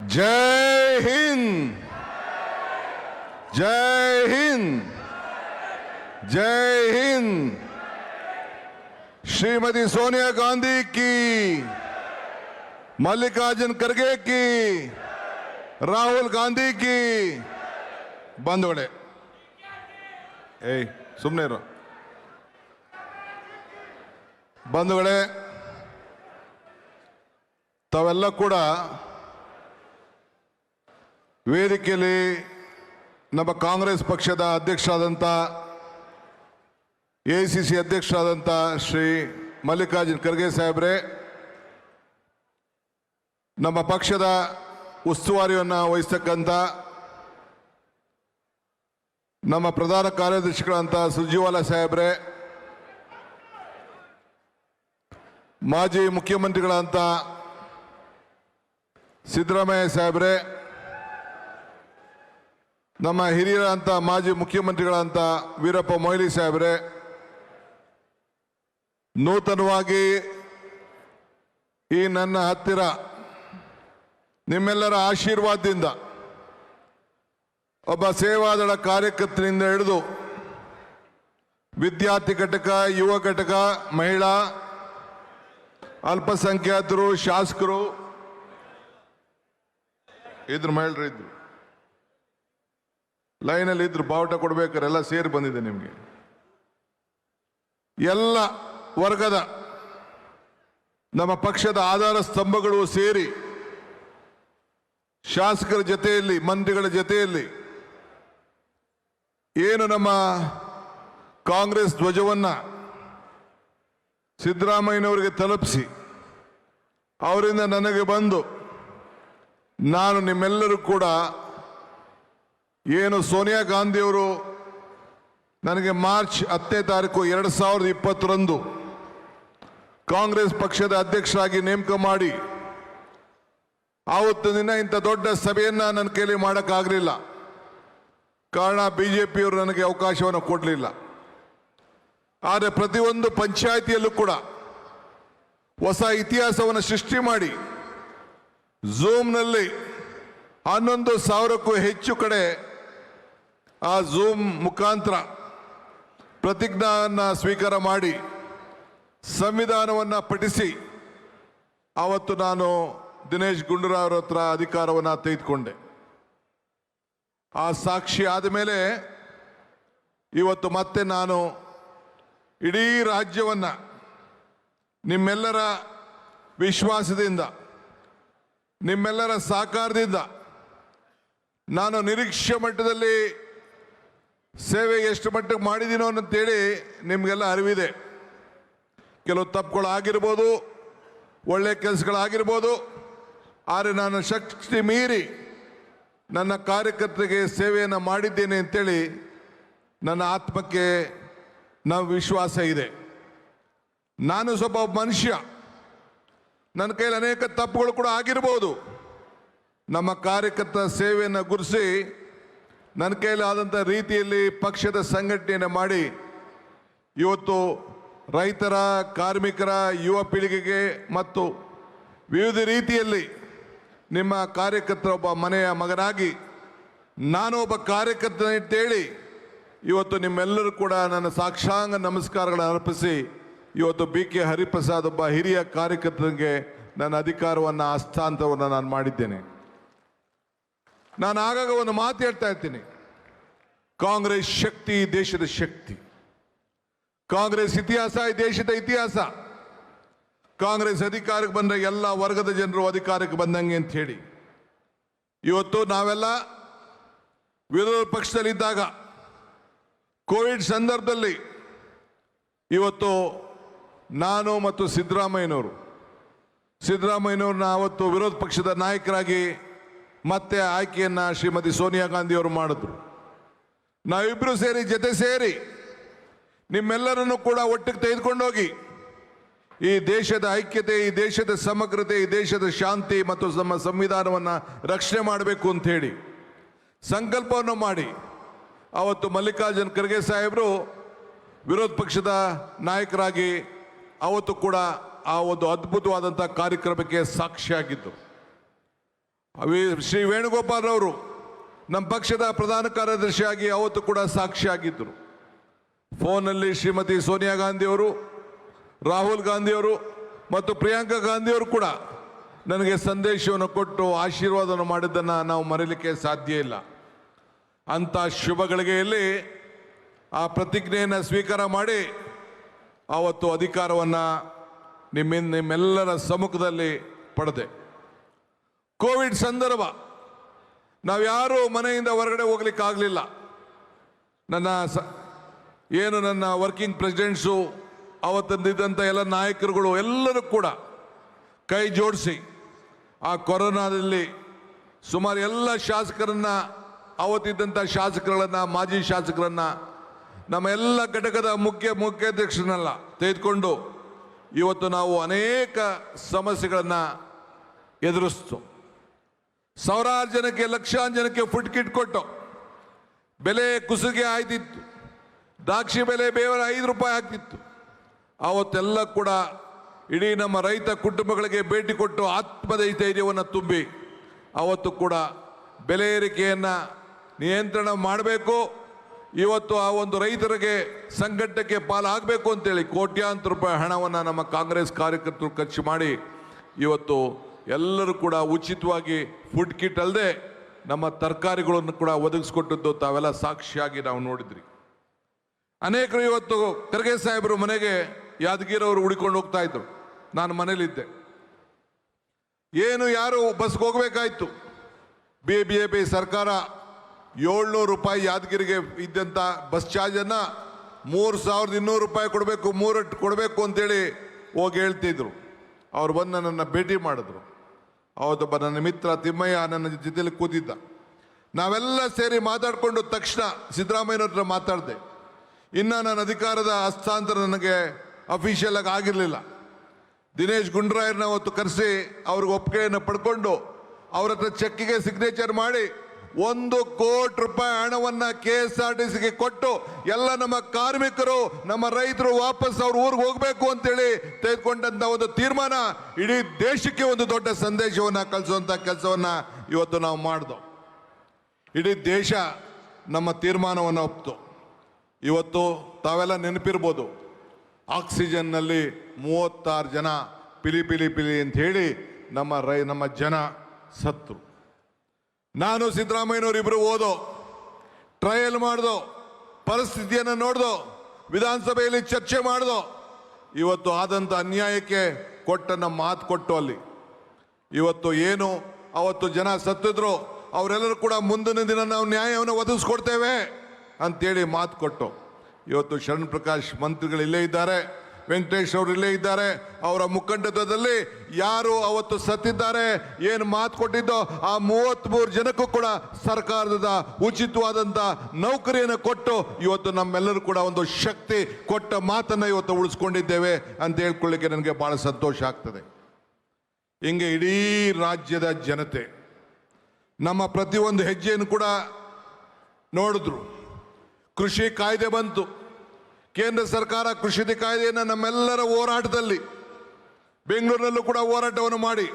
जय हिंद, जय हिंद, जय हिंद। श्रीमती सोनिया गांधी की, मल्लिकार्जुन खड़गे की, राहुल गांधी की। ಬಂಧುಗಳೇ, ಸುಮ್ಮನೆ ಇರು ಬಂಧುಗಳೇ, ತಾವೆಲ್ಲ ಕೂಡ ವೇದಿಕೆಯಲ್ಲಿ ನಮ್ಮ ಕಾಂಗ್ರೆಸ್ ಪಕ್ಷದ ಅಧ್ಯಕ್ಷರಾದಂಥ ಎಐಸಿಸಿ ಅಧ್ಯಕ್ಷರಾದಂಥ ಶ್ರೀ ಮಲ್ಲಿಕಾರ್ಜುನ್ ಖರ್ಗೆ ಸಾಹೇಬ್ರೆ, ನಮ್ಮ ಪಕ್ಷದ ಉಸ್ತುವಾರಿಯನ್ನು ವಹಿಸ್ತಕ್ಕಂಥ ನಮ್ಮ ಪ್ರಧಾನ ಕಾರ್ಯದರ್ಶಿಗಳಂತ ಸುರ್ಜೇವಾಲಾ ಸಾಹೇಬ್ರೆ, ಮಾಜಿ ಮುಖ್ಯಮಂತ್ರಿಗಳಂತ ಸಿದ್ದರಾಮಯ್ಯ ಸಾಹೇಬ್ರೆ, ನಮ್ಮ ಹಿರಿಯರಂತ ಮಾಜಿ ಮುಖ್ಯಮಂತ್ರಿಗಳಂತ ವೀರಪ್ಪ ಮೊಯ್ಲಿ ಸಾಹೇಬ್ರೆ, ನೂತನವಾಗಿ ಈ ನನ್ನ ಹತ್ತಿರ ನಿಮ್ಮೆಲ್ಲರ ಆಶೀರ್ವಾದದಿಂದ ಒಬ್ಬ ಸೇವಾದಳ ಕಾರ್ಯಕರ್ತರಿಂದ ಹಿಡಿದು ವಿದ್ಯಾರ್ಥಿ ಘಟಕ, ಯುವ ಘಟಕ, ಮಹಿಳಾ, ಅಲ್ಪಸಂಖ್ಯಾತರು, ಶಾಸಕರು ಇದ್ರು, ಮಹಿಳೆಯರು ಇದ್ರು, ಲೈನಲ್ಲಿ ಇದ್ರು, ಬಾವುಟ ಕೊಡ್ಬೇಕಾರೆ ಎಲ್ಲ ಸೇರಿ ಬಂದಿದೆ ನಿಮಗೆ. ಎಲ್ಲ ವರ್ಗದ ನಮ್ಮ ಪಕ್ಷದ ಆಧಾರ ಸ್ತಂಭಗಳು ಸೇರಿ ಶಾಸಕರ ಜೊತೆಯಲ್ಲಿ, ಮಂತ್ರಿಗಳ ಜೊತೆಯಲ್ಲಿ ಏನು ನಮ್ಮ ಕಾಂಗ್ರೆಸ್ ಧ್ವಜವನ್ನು ಸಿದ್ದರಾಮಯ್ಯನವರಿಗೆ ತಲುಪಿಸಿ ಅವರಿಂದ ನನಗೆ ಬಂದು ನಾನು ನಿಮ್ಮೆಲ್ಲರೂ ಕೂಡ ಏನು ಸೋನಿಯಾ ಗಾಂಧಿಯವರು ನನಗೆ ಮಾರ್ಚ್ 10ನೇ ತಾರೀಕು 2020ರಂದು ಕಾಂಗ್ರೆಸ್ ಪಕ್ಷದ ಅಧ್ಯಕ್ಷರಾಗಿ ನೇಮಕ ಮಾಡಿ ಆವತ್ತು ದಿನ ಇಂಥ ದೊಡ್ಡ ಸಭೆಯನ್ನು ನನ್ನ ಕೈಲಿ ಮಾಡೋಕ್ಕಾಗಲಿಲ್ಲ. ಕಾರಣ ಬಿಜೆಪಿಯವರು ನನಗೆ ಅವಕಾಶವನ್ನು ಕೊಡಲಿಲ್ಲ. ಆದರೆ ಪ್ರತಿಯೊಂದು ಪಂಚಾಯಿತಿಯಲ್ಲೂ ಕೂಡ ಹೊಸ ಇತಿಹಾಸವನ್ನು ಸೃಷ್ಟಿ ಮಾಡಿ ಝೂಮ್ನಲ್ಲಿ 11,000ಕ್ಕೂ ಹೆಚ್ಚು ಕಡೆ ಆ ಝೂಮ್ ಮುಖಾಂತರ ಪ್ರತಿಜ್ಞಾನ ಸ್ವೀಕಾರ ಮಾಡಿ ಸಂವಿಧಾನವನ್ನು ಪಠಿಸಿ ಆವತ್ತು ನಾನು ದಿನೇಶ್ ಗುಂಡೂರಾವ್ ಹತ್ರ ಅಧಿಕಾರವನ್ನು ತೆಗೆದುಕೊಂಡೆ. ಆ ಸಾಕ್ಷಿ ಆದಮೇಲೆ ಇವತ್ತು ಮತ್ತೆ ನಾನು ಇಡೀ ರಾಜ್ಯವನ್ನು ನಿಮ್ಮೆಲ್ಲರ ವಿಶ್ವಾಸದಿಂದ, ನಿಮ್ಮೆಲ್ಲರ ಸಹಕಾರದಿಂದ ನಾನು ನಿರೀಕ್ಷೆ ಮಟ್ಟದಲ್ಲಿ ಸೇವೆ ಎಷ್ಟು ಮಟ್ಟಕ್ಕೆ ಮಾಡಿದ್ದೀನೋ ಅಂತೇಳಿ ನಿಮಗೆಲ್ಲ ಅರಿವಿದೆ. ಕೆಲವು ತಪ್ಪುಗಳು ಆಗಿರ್ಬೋದು, ಒಳ್ಳೆಯ ಕೆಲಸಗಳಾಗಿರ್ಬೋದು, ಆದರೆ ನಾನು ಶಕ್ತಿ ಮೀರಿ ನನ್ನ ಕಾರ್ಯಕರ್ತರಿಗೆ ಸೇವೆಯನ್ನು ಮಾಡಿದ್ದೇನೆ ಅಂತೇಳಿ ನನ್ನ ಆತ್ಮಕ್ಕೆ ವಿಶ್ವಾಸ ಇದೆ. ನಾನು ಸ್ವಲ್ಪ ಮನುಷ್ಯ, ನನ್ನ ಕೈಲಿ ಅನೇಕ ತಪ್ಪುಗಳು ಕೂಡ ಆಗಿರ್ಬೋದು. ನಮ್ಮ ಕಾರ್ಯಕರ್ತರ ಸೇವೆಯನ್ನು ಗುರುಸಿ ನನ್ನ ಕೈಲಿ ಆದಂಥ ರೀತಿಯಲ್ಲಿ ಪಕ್ಷದ ಸಂಘಟನೆಯನ್ನು ಮಾಡಿ ಇವತ್ತು ರೈತರ, ಕಾರ್ಮಿಕರ, ಯುವ ಪೀಳಿಗೆಗೆ ಮತ್ತು ವಿವಿಧ ರೀತಿಯಲ್ಲಿ ನಿಮ್ಮ ಕಾರ್ಯಕರ್ತರ ಒಬ್ಬ ಮನೆಯ ಮಗನಾಗಿ ನಾನು ಒಬ್ಬ ಕಾರ್ಯಕರ್ತನ ಅಂತೇಳಿ ಇವತ್ತು ನಿಮ್ಮೆಲ್ಲರೂ ಕೂಡ ನನ್ನ ಸಾಕ್ಷಾಂಗ ನಮಸ್ಕಾರಗಳನ್ನು ಅರ್ಪಿಸಿ ಇವತ್ತು BK ಹರಿಪ್ರಸಾದ್ ಒಬ್ಬ ಹಿರಿಯ ಕಾರ್ಯಕರ್ತನಿಗೆ ನನ್ನ ಅಧಿಕಾರವನ್ನು, ಹಸ್ತಾಂತರವನ್ನು ನಾನು ಮಾಡಿದ್ದೇನೆ. ನಾನು ಆಗಾಗ ಒಂದು ಮಾತು ಹೇಳ್ತಾ ಇರ್ತೀನಿ, ಕಾಂಗ್ರೆಸ್ ಶಕ್ತಿ, ದೇಶದ ಶಕ್ತಿ. ಕಾಂಗ್ರೆಸ್ ಇತಿಹಾಸ, ಈ ದೇಶದ ಇತಿಹಾಸ. ಕಾಂಗ್ರೆಸ್ ಅಧಿಕಾರಕ್ಕೆ ಬಂದ ಎಲ್ಲ ವರ್ಗದ ಜನರು ಅಧಿಕಾರಕ್ಕೆ ಬಂದಂಗೆ ಅಂತ ಹೇಳಿ ಇವತ್ತು ನಾವೆಲ್ಲ ವಿರೋಧ ಪಕ್ಷದಲ್ಲಿದ್ದಾಗ ಕೋವಿಡ್ ಸಂದರ್ಭದಲ್ಲಿ ಇವತ್ತು ನಾನು ಮತ್ತು ಸಿದ್ದರಾಮಯ್ಯನವ್ರನ್ನ ಅವತ್ತು ವಿರೋಧ ಪಕ್ಷದ ನಾಯಕರಾಗಿ ಮತ್ತೆ ಆಯ್ಕೆಯನ್ನು ಶ್ರೀಮತಿ ಸೋನಿಯಾ ಗಾಂಧಿಯವರು ಮಾಡಿದ್ರು. ನಾವಿಬ್ಬರು ಜೊತೆ ಸೇರಿ ನಿಮ್ಮೆಲ್ಲರನ್ನು ಕೂಡ ಒಟ್ಟಿಗೆ ತೆಗೆದುಕೊಂಡೋಗಿ ಈ ದೇಶದ ಐಕ್ಯತೆ, ಈ ದೇಶದ ಸಮಗ್ರತೆ, ಈ ದೇಶದ ಶಾಂತಿ ಮತ್ತು ನಮ್ಮ ಸಂವಿಧಾನವನ್ನು ರಕ್ಷಣೆ ಮಾಡಬೇಕು ಅಂತ ಹೇಳಿ ಸಂಕಲ್ಪವನ್ನು ಮಾಡಿ ಅವತ್ತು ಮಲ್ಲಿಕಾರ್ಜುನ್ ಖರ್ಗೆ ಸಾಹೇಬರು ವಿರೋಧ ಪಕ್ಷದ ನಾಯಕರಾಗಿ ಅವತ್ತು ಕೂಡ ಆ ಒಂದು ಅದ್ಭುತವಾದಂಥ ಕಾರ್ಯಕ್ರಮಕ್ಕೆ ಸಾಕ್ಷಿಯಾಗಿದ್ದು. ಶ್ರೀ ವೇಣುಗೋಪಾಲ್ ಅವರು ನಮ್ಮ ಪಕ್ಷದ ಪ್ರಧಾನ ಕಾರ್ಯದರ್ಶಿಯಾಗಿ ಅವತ್ತು ಕೂಡ ಸಾಕ್ಷಿಯಾಗಿದ್ದರು. ಫೋನಲ್ಲಿ ಶ್ರೀಮತಿ ಸೋನಿಯಾ ಗಾಂಧಿಯವರು, ರಾಹುಲ್ ಗಾಂಧಿಯವರು ಮತ್ತು ಪ್ರಿಯಾಂಕಾ ಗಾಂಧಿಯವರು ಕೂಡ ನನಗೆ ಸಂದೇಶವನ್ನು ಕೊಟ್ಟು ಆಶೀರ್ವಾದವನ್ನು ಮಾಡಿದ್ದನ್ನು ನಾವು ಮರೆಯಲಿಕ್ಕೆ ಸಾಧ್ಯ ಇಲ್ಲ. ಅಂಥ ಶುಭ ಗಳಿಗೆಯಲ್ಲಿ ಆ ಪ್ರತಿಜ್ಞೆಯನ್ನು ಸ್ವೀಕಾರ ಮಾಡಿ ಆವತ್ತು ಅಧಿಕಾರವನ್ನು ನಿಮ್ಮೆಲ್ಲರ ಸಮ್ಮುಖದಲ್ಲಿ ಪಡೆದೆ. ಕೋವಿಡ್ ಸಂದರ್ಭ ನಾವು ಯಾರೂ ಮನೆಯಿಂದ ಹೊರಗಡೆ ಹೋಗ್ಲಿಕ್ಕಾಗಲಿಲ್ಲ. ನನ್ನ ವರ್ಕಿಂಗ್ ಪ್ರೆಸಿಡೆಂಟ್ಸು, ಅವತ್ತಂದಿದ್ದಂಥ ಎಲ್ಲ ನಾಯಕರುಗಳು ಎಲ್ಲರೂ ಕೂಡ ಕೈ ಜೋಡಿಸಿ ಆ ಕೊರೋನಾದಲ್ಲಿ ಸುಮಾರು ಎಲ್ಲ ಶಾಸಕರನ್ನ, ಅವತ್ತಿದ್ದಂಥ ಶಾಸಕರುಗಳನ್ನು, ಮಾಜಿ ಶಾಸಕರನ್ನು, ನಮ್ಮ ಎಲ್ಲ ಘಟಕದ ಮುಖ್ಯಾಧ್ಯಕ್ಷರನ್ನೆಲ್ಲ ತೆಗೆದುಕೊಂಡು ಇವತ್ತು ನಾವು ಅನೇಕ ಸಮಸ್ಯೆಗಳನ್ನು ಎದುರಿಸ್ತು. ಸಾವಿರಾರು ಜನಕ್ಕೆ, ಲಕ್ಷಾಂತರ ಜನಕ್ಕೆ ಫುಡ್ ಕಿಟ್ ಕೊಟ್ಟು ಬೆಲೆ ಕುಸಿಗೆ ಆಯ್ತಿತ್ತು. ದ್ರಾಕ್ಷಿ ಬೆಲೆ ಬೇರೆ 5 ರೂಪಾಯಿ ಆಗ್ತಿತ್ತು. ಆವತ್ತೆಲ್ಲ ಕೂಡ ಇಡೀ ನಮ್ಮ ರೈತ ಕುಟುಂಬಗಳಿಗೆ ಭೇಟಿ ಕೊಟ್ಟು ಆತ್ಮಧೈರ್ಯವನ್ನು ತುಂಬಿ ಅವತ್ತು ಕೂಡ ಬೆಲೆ ಏರಿಕೆಯನ್ನು ನಿಯಂತ್ರಣ ಮಾಡಬೇಕು, ಇವತ್ತು ಆ ಒಂದು ರೈತರಿಗೆ ಸಂಕಟಕ್ಕೆ ಪಾಲಾಗಬೇಕು ಅಂತೇಳಿ ಕೋಟ್ಯಾಂತರ ರೂಪಾಯಿ ಹಣವನ್ನು ನಮ್ಮ ಕಾಂಗ್ರೆಸ್ ಕಾರ್ಯಕರ್ತರು ಖರ್ಚು ಮಾಡಿ ಇವತ್ತು ಎಲ್ಲರೂ ಕೂಡ ಉಚಿತವಾಗಿ ಫುಡ್ ಕಿಟ್ ಅಲ್ಲದೆ ನಮ್ಮ ತರಕಾರಿಗಳನ್ನು ಕೂಡ ಒದಗಿಸ್ಕೊಟ್ಟದ್ದು ತಾವೆಲ್ಲ ಸಾಕ್ಷಿಯಾಗಿ ನಾವು ನೋಡಿದ್ರಿ. ಅನೇಕರು ಇವತ್ತು ಖರ್ಗೆ ಸಾಹೇಬರು ಮನೆಗೆ ಯಾದಗಿರವರು ಹುಡುಕೊಂಡು ಹೋಗ್ತಾ ಇದ್ರು. ನಾನು ಮನೇಲಿದ್ದೆ. ಯಾರು ಬಸ್ಗೆ ಹೋಗ್ಬೇಕಾಯ್ತು. BJP ಸರ್ಕಾರ 700 ರೂಪಾಯಿ ಯಾದಗಿರಿಗೆ ಇದ್ದಂಥ ಬಸ್ ಚಾರ್ಜನ್ನು 3200 ರೂಪಾಯಿ ಕೊಡಬೇಕು ಅಂತೇಳಿ ಹೋಗಿ ಹೇಳ್ತಿದ್ರು. ಅವ್ರು ಬಂದು ನನ್ನನ್ನು ಭೇಟಿ ಮಾಡಿದ್ರು. ಅವತ್ತೊಬ್ಬ ನನ್ನ ಮಿತ್ರ ತಿಮ್ಮಯ್ಯ ನನ್ನ ಜೊತೆಲಿ ಕೂತಿದ್ದ. ನಾವೆಲ್ಲ ಸೇರಿ ಮಾತಾಡಿಕೊಂಡು ತಕ್ಷಣ ಸಿದ್ದರಾಮಯ್ಯನವ್ರ ಹತ್ರ ಮಾತಾಡಿದೆ. ಇನ್ನು ನನ್ನ ಅಧಿಕಾರದ ಹಸ್ತಾಂತರ ನನಗೆ ಅಫಿಷಿಯಲ್ ಆಗಿ ಆಗಿರಲಿಲ್ಲ. ದಿನೇಶ್ ಗುಂಡ್ರಾಯರ್ನ ಅವತ್ತು ಕರೆಸಿ ಅವ್ರಿಗೆ ಒಪ್ಪಿಗೆಯನ್ನು ಪಡ್ಕೊಂಡು ಅವ್ರ ಹತ್ರ ಚೆಕ್ಕಿಗೆ ಸಿಗ್ನೇಚರ್ ಮಾಡಿ 1 ಕೋಟಿ ರೂಪಾಯಿ ಹಣವನ್ನು KSRTCಗೆ ಕೊಟ್ಟು ಎಲ್ಲ ನಮ್ಮ ಕಾರ್ಮಿಕರು, ನಮ್ಮ ರೈತರು ವಾಪಸ್ ಅವ್ರ ಊರಿಗೆ ಹೋಗಬೇಕು ಅಂತೇಳಿ ತೆಗೆದುಕೊಂಡಂತ ಒಂದು ತೀರ್ಮಾನ ಇಡೀ ದೇಶಕ್ಕೆ ಒಂದು ದೊಡ್ಡ ಸಂದೇಶವನ್ನು ಕಳಿಸುವಂಥ ಕೆಲಸವನ್ನು ಇವತ್ತು ನಾವು ಮಾಡಿದೋ. ಇಡೀ ದೇಶ ನಮ್ಮ ತೀರ್ಮಾನವನ್ನು ಒಪ್ತು. ಇವತ್ತು ತಾವೆಲ್ಲ ನೆನಪಿರ್ಬೋದು, ಆಕ್ಸಿಜನ್ನಲ್ಲಿ 36 ಜನ ಪಿಲಿ ಅಂತ ಹೇಳಿ ನಮ್ಮ ಜನ ಸತ್ರು. ನಾನು ಸಿದ್ದರಾಮಯ್ಯನವರು ಇಬ್ಬರು ಓದೋ, ಟ್ರಯಲ್ ಮಾಡ್ದೋ, ಪರಿಸ್ಥಿತಿಯನ್ನು ನೋಡ್ದೋ, ವಿಧಾನಸಭೆಯಲ್ಲಿ ಚರ್ಚೆ ಮಾಡ್ದೋ. ಇವತ್ತು ಆದಂಥ ಅನ್ಯಾಯಕ್ಕೆ ಮಾತು ಕೊಟ್ಟು ಅಲ್ಲಿ ಇವತ್ತು ಏನು ಅವತ್ತು ಜನ ಸತ್ತಿದ್ರು ಅವರೆಲ್ಲರೂ ಕೂಡ ಮುಂದಿನ ದಿನ ನಾವು ನ್ಯಾಯವನ್ನು ಒದಗಿಸ್ಕೊಡ್ತೇವೆ ಅಂತೇಳಿ ಮಾತು ಕೊಟ್ಟು ಇವತ್ತು ಶರಣ್ ಪ್ರಕಾಶ್ ಮಂತ್ರಿಗಳು ಇಲ್ಲೇ ಇದ್ದಾರೆ, ವೆಂಕಟೇಶ್ ಅವರು ಇಲ್ಲೇ ಇದ್ದಾರೆ. ಅವರ ಮುಖಂಡತ್ವದಲ್ಲಿ ಯಾರು ಅವತ್ತು ಸತ್ತಿದ್ದಾರೆ, ಏನು ಮಾತು ಕೊಟ್ಟಿದ್ದೋ ಆ 33 ಜನಕ್ಕೂ ಕೂಡ ಸರ್ಕಾರದ ಉಚಿತವಾದಂಥ ನೌಕರಿಯನ್ನು ಕೊಟ್ಟು ಇವತ್ತು ನಮ್ಮೆಲ್ಲರೂ ಕೂಡ ಒಂದು ಶಕ್ತಿ ಕೊಟ್ಟ ಮಾತನ್ನು ಇವತ್ತು ಉಳಿಸ್ಕೊಂಡಿದ್ದೇವೆ ಅಂತ ಹೇಳ್ಕೊಳ್ಳಿಕ್ಕೆ ನನಗೆ ಬಹಳ ಸಂತೋಷ ಆಗ್ತದೆ. ಹಿಂಗೆ ಇಡೀ ರಾಜ್ಯದ ಜನತೆ ನಮ್ಮ ಪ್ರತಿಯೊಂದು ಹೆಜ್ಜೆಯನ್ನು ಕೂಡ ನೋಡಿದ್ರು. ಕೃಷಿ ಕಾಯ್ದೆ ಬಂತು. ಕೇಂದ್ರ ಸರ್ಕಾರ ಕೃಷಿ ಕಾಯ್ದೆಯನ್ನು ನಮ್ಮೆಲ್ಲರ ಹೋರಾಟದಲ್ಲಿ ಬೆಂಗಳೂರಿನಲ್ಲೂ ಕೂಡ ಹೋರಾಟವನ್ನು ಮಾಡಿ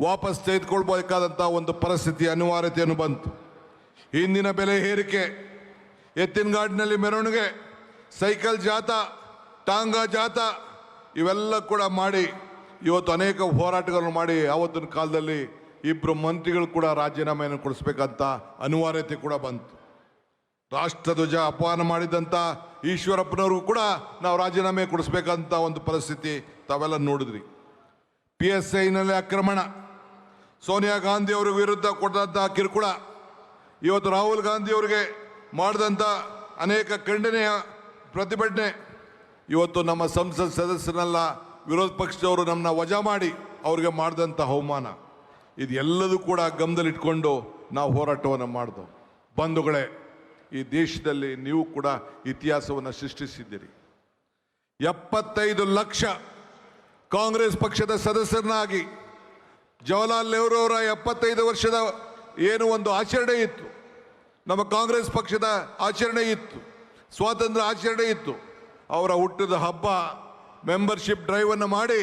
ವಾಪಸ್ ತೆಗೆದುಕೊಳ್ಬೇಕಾದಂಥ ಒಂದು ಪರಿಸ್ಥಿತಿ, ಅನಿವಾರ್ಯತೆಯನ್ನು ಬಂತು. ಇಂದಿನ ಬೆಲೆ ಏರಿಕೆ, ಎತ್ತಿನಗಾಡಿನಲ್ಲಿ ಮೆರವಣಿಗೆ, ಸೈಕಲ್ ಜಾಥಾ, ಟಾಂಗಾ ಜಾಥಾ ಇವೆಲ್ಲ ಕೂಡ ಮಾಡಿ ಇವತ್ತು ಅನೇಕ ಹೋರಾಟಗಳನ್ನು ಮಾಡಿ ಆವತ್ತಿನ ಕಾಲದಲ್ಲಿ 2 ಮಂತ್ರಿಗಳು ಕೂಡ ರಾಜೀನಾಮೆಯನ್ನು ಕೊಡಿಸ್ಬೇಕಂತ ಅನಿವಾರ್ಯತೆ ಕೂಡ ಬಂತು. ರಾಷ್ಟ್ರಧ್ವಜ ಅಪಮಾನ ಮಾಡಿದಂಥ ಈಶ್ವರಪ್ಪನವ್ರಿಗೂ ಕೂಡ ನಾವು ರಾಜೀನಾಮೆ ಕೊಡಿಸ್ಬೇಕಂತ ಒಂದು ಪರಿಸ್ಥಿತಿ ತಾವೆಲ್ಲ ನೋಡಿದ್ರಿ. PSIನಲ್ಲಿ ಆಕ್ರಮಣ, ಸೋನಿಯಾ ಗಾಂಧಿ ಅವರ ವಿರುದ್ಧ ಕೊಟ್ಟಂಥ ಕಿರುಕುಳ, ಇವತ್ತು ರಾಹುಲ್ ಗಾಂಧಿ ಅವರಿಗೆ ಮಾಡಿದಂಥ ಅನೇಕ ಖಂಡನೆಯ ಪ್ರತಿಭಟನೆ, ಇವತ್ತು ನಮ್ಮ ಸಂಸತ್ ಸದಸ್ಯರನ್ನೆಲ್ಲ ವಿರೋಧ ಪಕ್ಷದವರು ನಮ್ಮನ್ನ ವಜಾ ಮಾಡಿ ಅವ್ರಿಗೆ ಮಾಡಿದಂಥ ಅವಮಾನ, ಇದೆಲ್ಲದೂ ಕೂಡ ಗಮನದಲ್ಲಿಟ್ಕೊಂಡು ನಾವು ಹೋರಾಟವನ್ನು ಮಾಡಿದೆವು. ಬಂಧುಗಳೇ, ಈ ದೇಶದಲ್ಲಿ ನೀವು ಕೂಡ ಇತಿಹಾಸವನ್ನು ಸೃಷ್ಟಿಸಿದ್ದೀರಿ. 75 ಲಕ್ಷ ಕಾಂಗ್ರೆಸ್ ಪಕ್ಷದ ಸದಸ್ಯರನ್ನಾಗಿ ಜವಾಹರ್ಲಾಲ್ ನೆಹರು ಅವರ 75 ವರ್ಷದ ಏನು ಒಂದು ಆಚರಣೆ ಇತ್ತು, ನಮ್ಮ ಕಾಂಗ್ರೆಸ್ ಪಕ್ಷದ ಆಚರಣೆ ಇತ್ತು, ಸ್ವಾತಂತ್ರ್ಯ ಆಚರಣೆ ಇತ್ತು. ಅವರ ಹುಟ್ಟಿದ ಹಬ್ಬ ಮೆಂಬರ್ಶಿಪ್ ಡ್ರೈವನ್ನು ಮಾಡಿ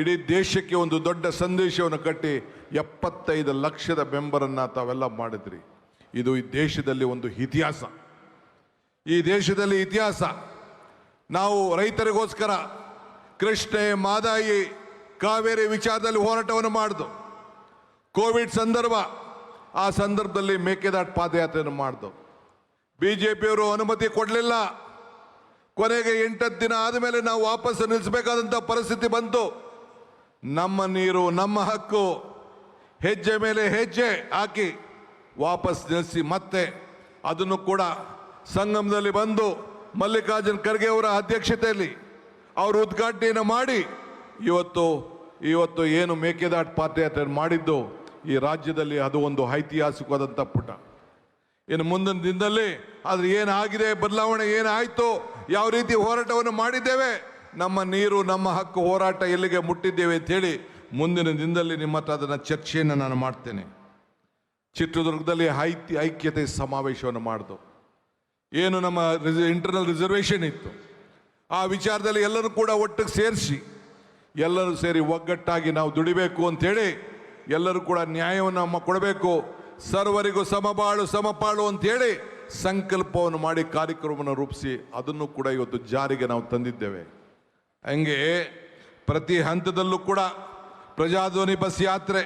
ಇಡೀ ದೇಶಕ್ಕೆ ಒಂದು ದೊಡ್ಡ ಸಂದೇಶವನ್ನು ಕಟ್ಟಿ 75 ಲಕ್ಷದ ಬೆಂಬರನ್ನು ತಾವೆಲ್ಲ ಮಾಡಿದ್ರಿ. ಇದು ಈ ದೇಶದಲ್ಲಿ ಒಂದು ಇತಿಹಾಸ. ಈ ದೇಶದಲ್ಲಿ ಇತಿಹಾಸ. ನಾವು ರೈತರಿಗೋಸ್ಕರ ಕೃಷ್ಣೆ, ಮಾದಾಯಿ, ಕಾವೇರಿ ವಿಚಾರದಲ್ಲಿ ಹೋರಾಟವನ್ನು ಮಾಡಿದ್ದು. ಕೋವಿಡ್ ಸಂದರ್ಭ, ಆ ಸಂದರ್ಭದಲ್ಲಿ ಮೇಕೆದಾಟು ಪಾದಯಾತ್ರೆಯನ್ನು ಮಾಡಿದ್ದು. ಬಿಜೆಪಿಯವರು ಅನುಮತಿ ಕೊಡಲಿಲ್ಲ. ಕೊನೆಗೆ 8 ದಿನ ಆದಮೇಲೆ ನಾವು ವಾಪಸ್ ನಿಲ್ಲಿಸಬೇಕಾದಂಥ ಪರಿಸ್ಥಿತಿ ಬಂತು. ನಮ್ಮ ನೀರು ನಮ್ಮ ಹಕ್ಕು, ಹೆಜ್ಜೆ ಮೇಲೆ ಹೆಜ್ಜೆ ಹಾಕಿ ವಾಪಸ್ ನಿಲ್ಲಿಸಿ ಮತ್ತೆ ಅದನ್ನು ಕೂಡ ಸಂಗಮದಲ್ಲಿ ಬಂದು ಮಲ್ಲಿಕಾರ್ಜುನ್ ಖರ್ಗೆ ಅವರ ಅಧ್ಯಕ್ಷತೆಯಲ್ಲಿ ಅವರು ಉದ್ಘಾಟನೆಯನ್ನು ಮಾಡಿ ಇವತ್ತು ಏನು ಮೇಕೆದಾಟು ಪಾದಯಾತ್ರೆ ಮಾಡಿದ್ದು ಈ ರಾಜ್ಯದಲ್ಲಿ ಅದು ಒಂದು ಐತಿಹಾಸಿಕವಾದಂಥ ಪುಟ. ಇನ್ನು ಮುಂದಿನ ದಿನದಲ್ಲಿ ಆದರೆ ಏನಾಗಿದೆ, ಬದಲಾವಣೆ ಏನಾಯಿತು, ಯಾವ ರೀತಿ ಹೋರಾಟವನ್ನು ಮಾಡಿದ್ದೇವೆ, ನಮ್ಮ ನೀರು ನಮ್ಮ ಹಕ್ಕು ಹೋರಾಟ ಎಲ್ಲಿಗೆ ಮುಟ್ಟಿದ್ದೇವೆ ಅಂತೇಳಿ ಮುಂದಿನ ದಿನದಲ್ಲಿ ನಿಮ್ಮ ಹತ್ರ ಅದನ್ನು ಚರ್ಚೆಯನ್ನು ನಾನು ಮಾಡ್ತೇನೆ. ಚಿತ್ರದುರ್ಗದಲ್ಲಿ ಐಕ್ಯತೆ ಸಮಾವೇಶವನ್ನು ಮಾಡಿದು. ಏನು ನಮ್ಮ ಇಂಟರ್ನಲ್ ರಿಸರ್ವೇಷನ್ ಇತ್ತು, ಆ ವಿಚಾರದಲ್ಲಿ ಎಲ್ಲರೂ ಕೂಡ ಒಟ್ಟಿಗೆ ಸೇರಿಸಿ ಎಲ್ಲರೂ ಸೇರಿ ಒಗ್ಗಟ್ಟಾಗಿ ನಾವು ದುಡಿಬೇಕು ಅಂಥೇಳಿ ಎಲ್ಲರೂ ಕೂಡ ನ್ಯಾಯವನ್ನು ಕೊಡಬೇಕು, ಸರ್ವರಿಗೂ ಸಮಬಾಳು ಸಮಪಾಳು ಅಂಥೇಳಿ ಸಂಕಲ್ಪವನ್ನು ಮಾಡಿ ಕಾರ್ಯಕ್ರಮವನ್ನು ರೂಪಿಸಿ ಅದನ್ನು ಕೂಡ ಇವತ್ತು ಜಾರಿಗೆ ನಾವು ತಂದಿದ್ದೇವೆ. ಹಂಗೆ ಪ್ರತಿ ಹಂತದಲ್ಲೂ ಕೂಡ ಪ್ರಜಾಧ್ವನಿ ಬಸ್ ಯಾತ್ರೆ,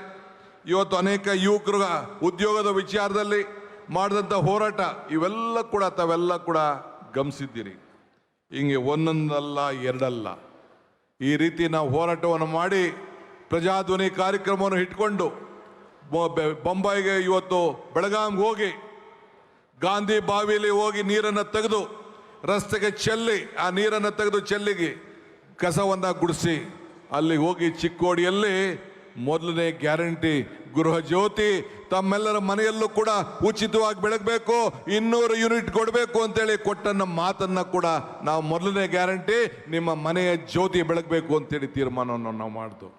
ಇವತ್ತು ಅನೇಕ ಯುವಕರ ಉದ್ಯೋಗದ ವಿಚಾರದಲ್ಲಿ ಮಾಡಿದಂಥ ಹೋರಾಟ, ಇವೆಲ್ಲ ಕೂಡ ತಾವೆಲ್ಲ ಕೂಡ ಗಮನಿಸಿದ್ದೀರಿ. ಹಿಂಗೆ ಒಂದೊಂದಲ್ಲ ಎರಡಲ್ಲ, ಈ ರೀತಿ ನಾವು ಹೋರಾಟವನ್ನು ಮಾಡಿ ಪ್ರಜಾಧ್ವನಿ ಕಾರ್ಯಕ್ರಮವನ್ನು ಇಟ್ಕೊಂಡು ಬೊಂಬಾಯಿಗೆ ಇವತ್ತು ಬೆಳಗಾಂಗೆ ಹೋಗಿ ಗಾಂಧಿ ಬಾವಿಯಲ್ಲಿ ಹೋಗಿ ನೀರನ್ನು ತೆಗೆದು ರಸ್ತೆಗೆ ಚೆಲ್ಲಿ, ಆ ನೀರನ್ನು ತೆಗೆದು ಚೆಲ್ಲಿಗೆ ಕಸವನ್ನು ಗುಡಿಸಿ ಅಲ್ಲಿ ಹೋಗಿ ಚಿಕ್ಕೋಡಿಯಲ್ಲಿ ಮೊದಲನೇ ಗ್ಯಾರಂಟಿ ಗೃಹ ಜ್ಯೋತಿ ತಮ್ಮೆಲ್ಲರ ಮನೆಯಲ್ಲೂ ಕೂಡ ಉಚಿತವಾಗಿ ಬೆಳಗಬೇಕು, 200 ಯೂನಿಟ್ ಕೊಡಬೇಕು ಅಂತೇಳಿ ಕೊಟ್ಟನ್ನ ಮಾತನ್ನ ಕೂಡ ನಾವು ಮೊದಲನೇ ಗ್ಯಾರಂಟಿ ನಿಮ್ಮ ಮನೆಯ ಜ್ಯೋತಿ ಬೆಳಗಬೇಕು ಅಂತೇಳಿ ತೀರ್ಮಾನವನ್ನು ನಾವು ಮಾಡಿದ್ವು.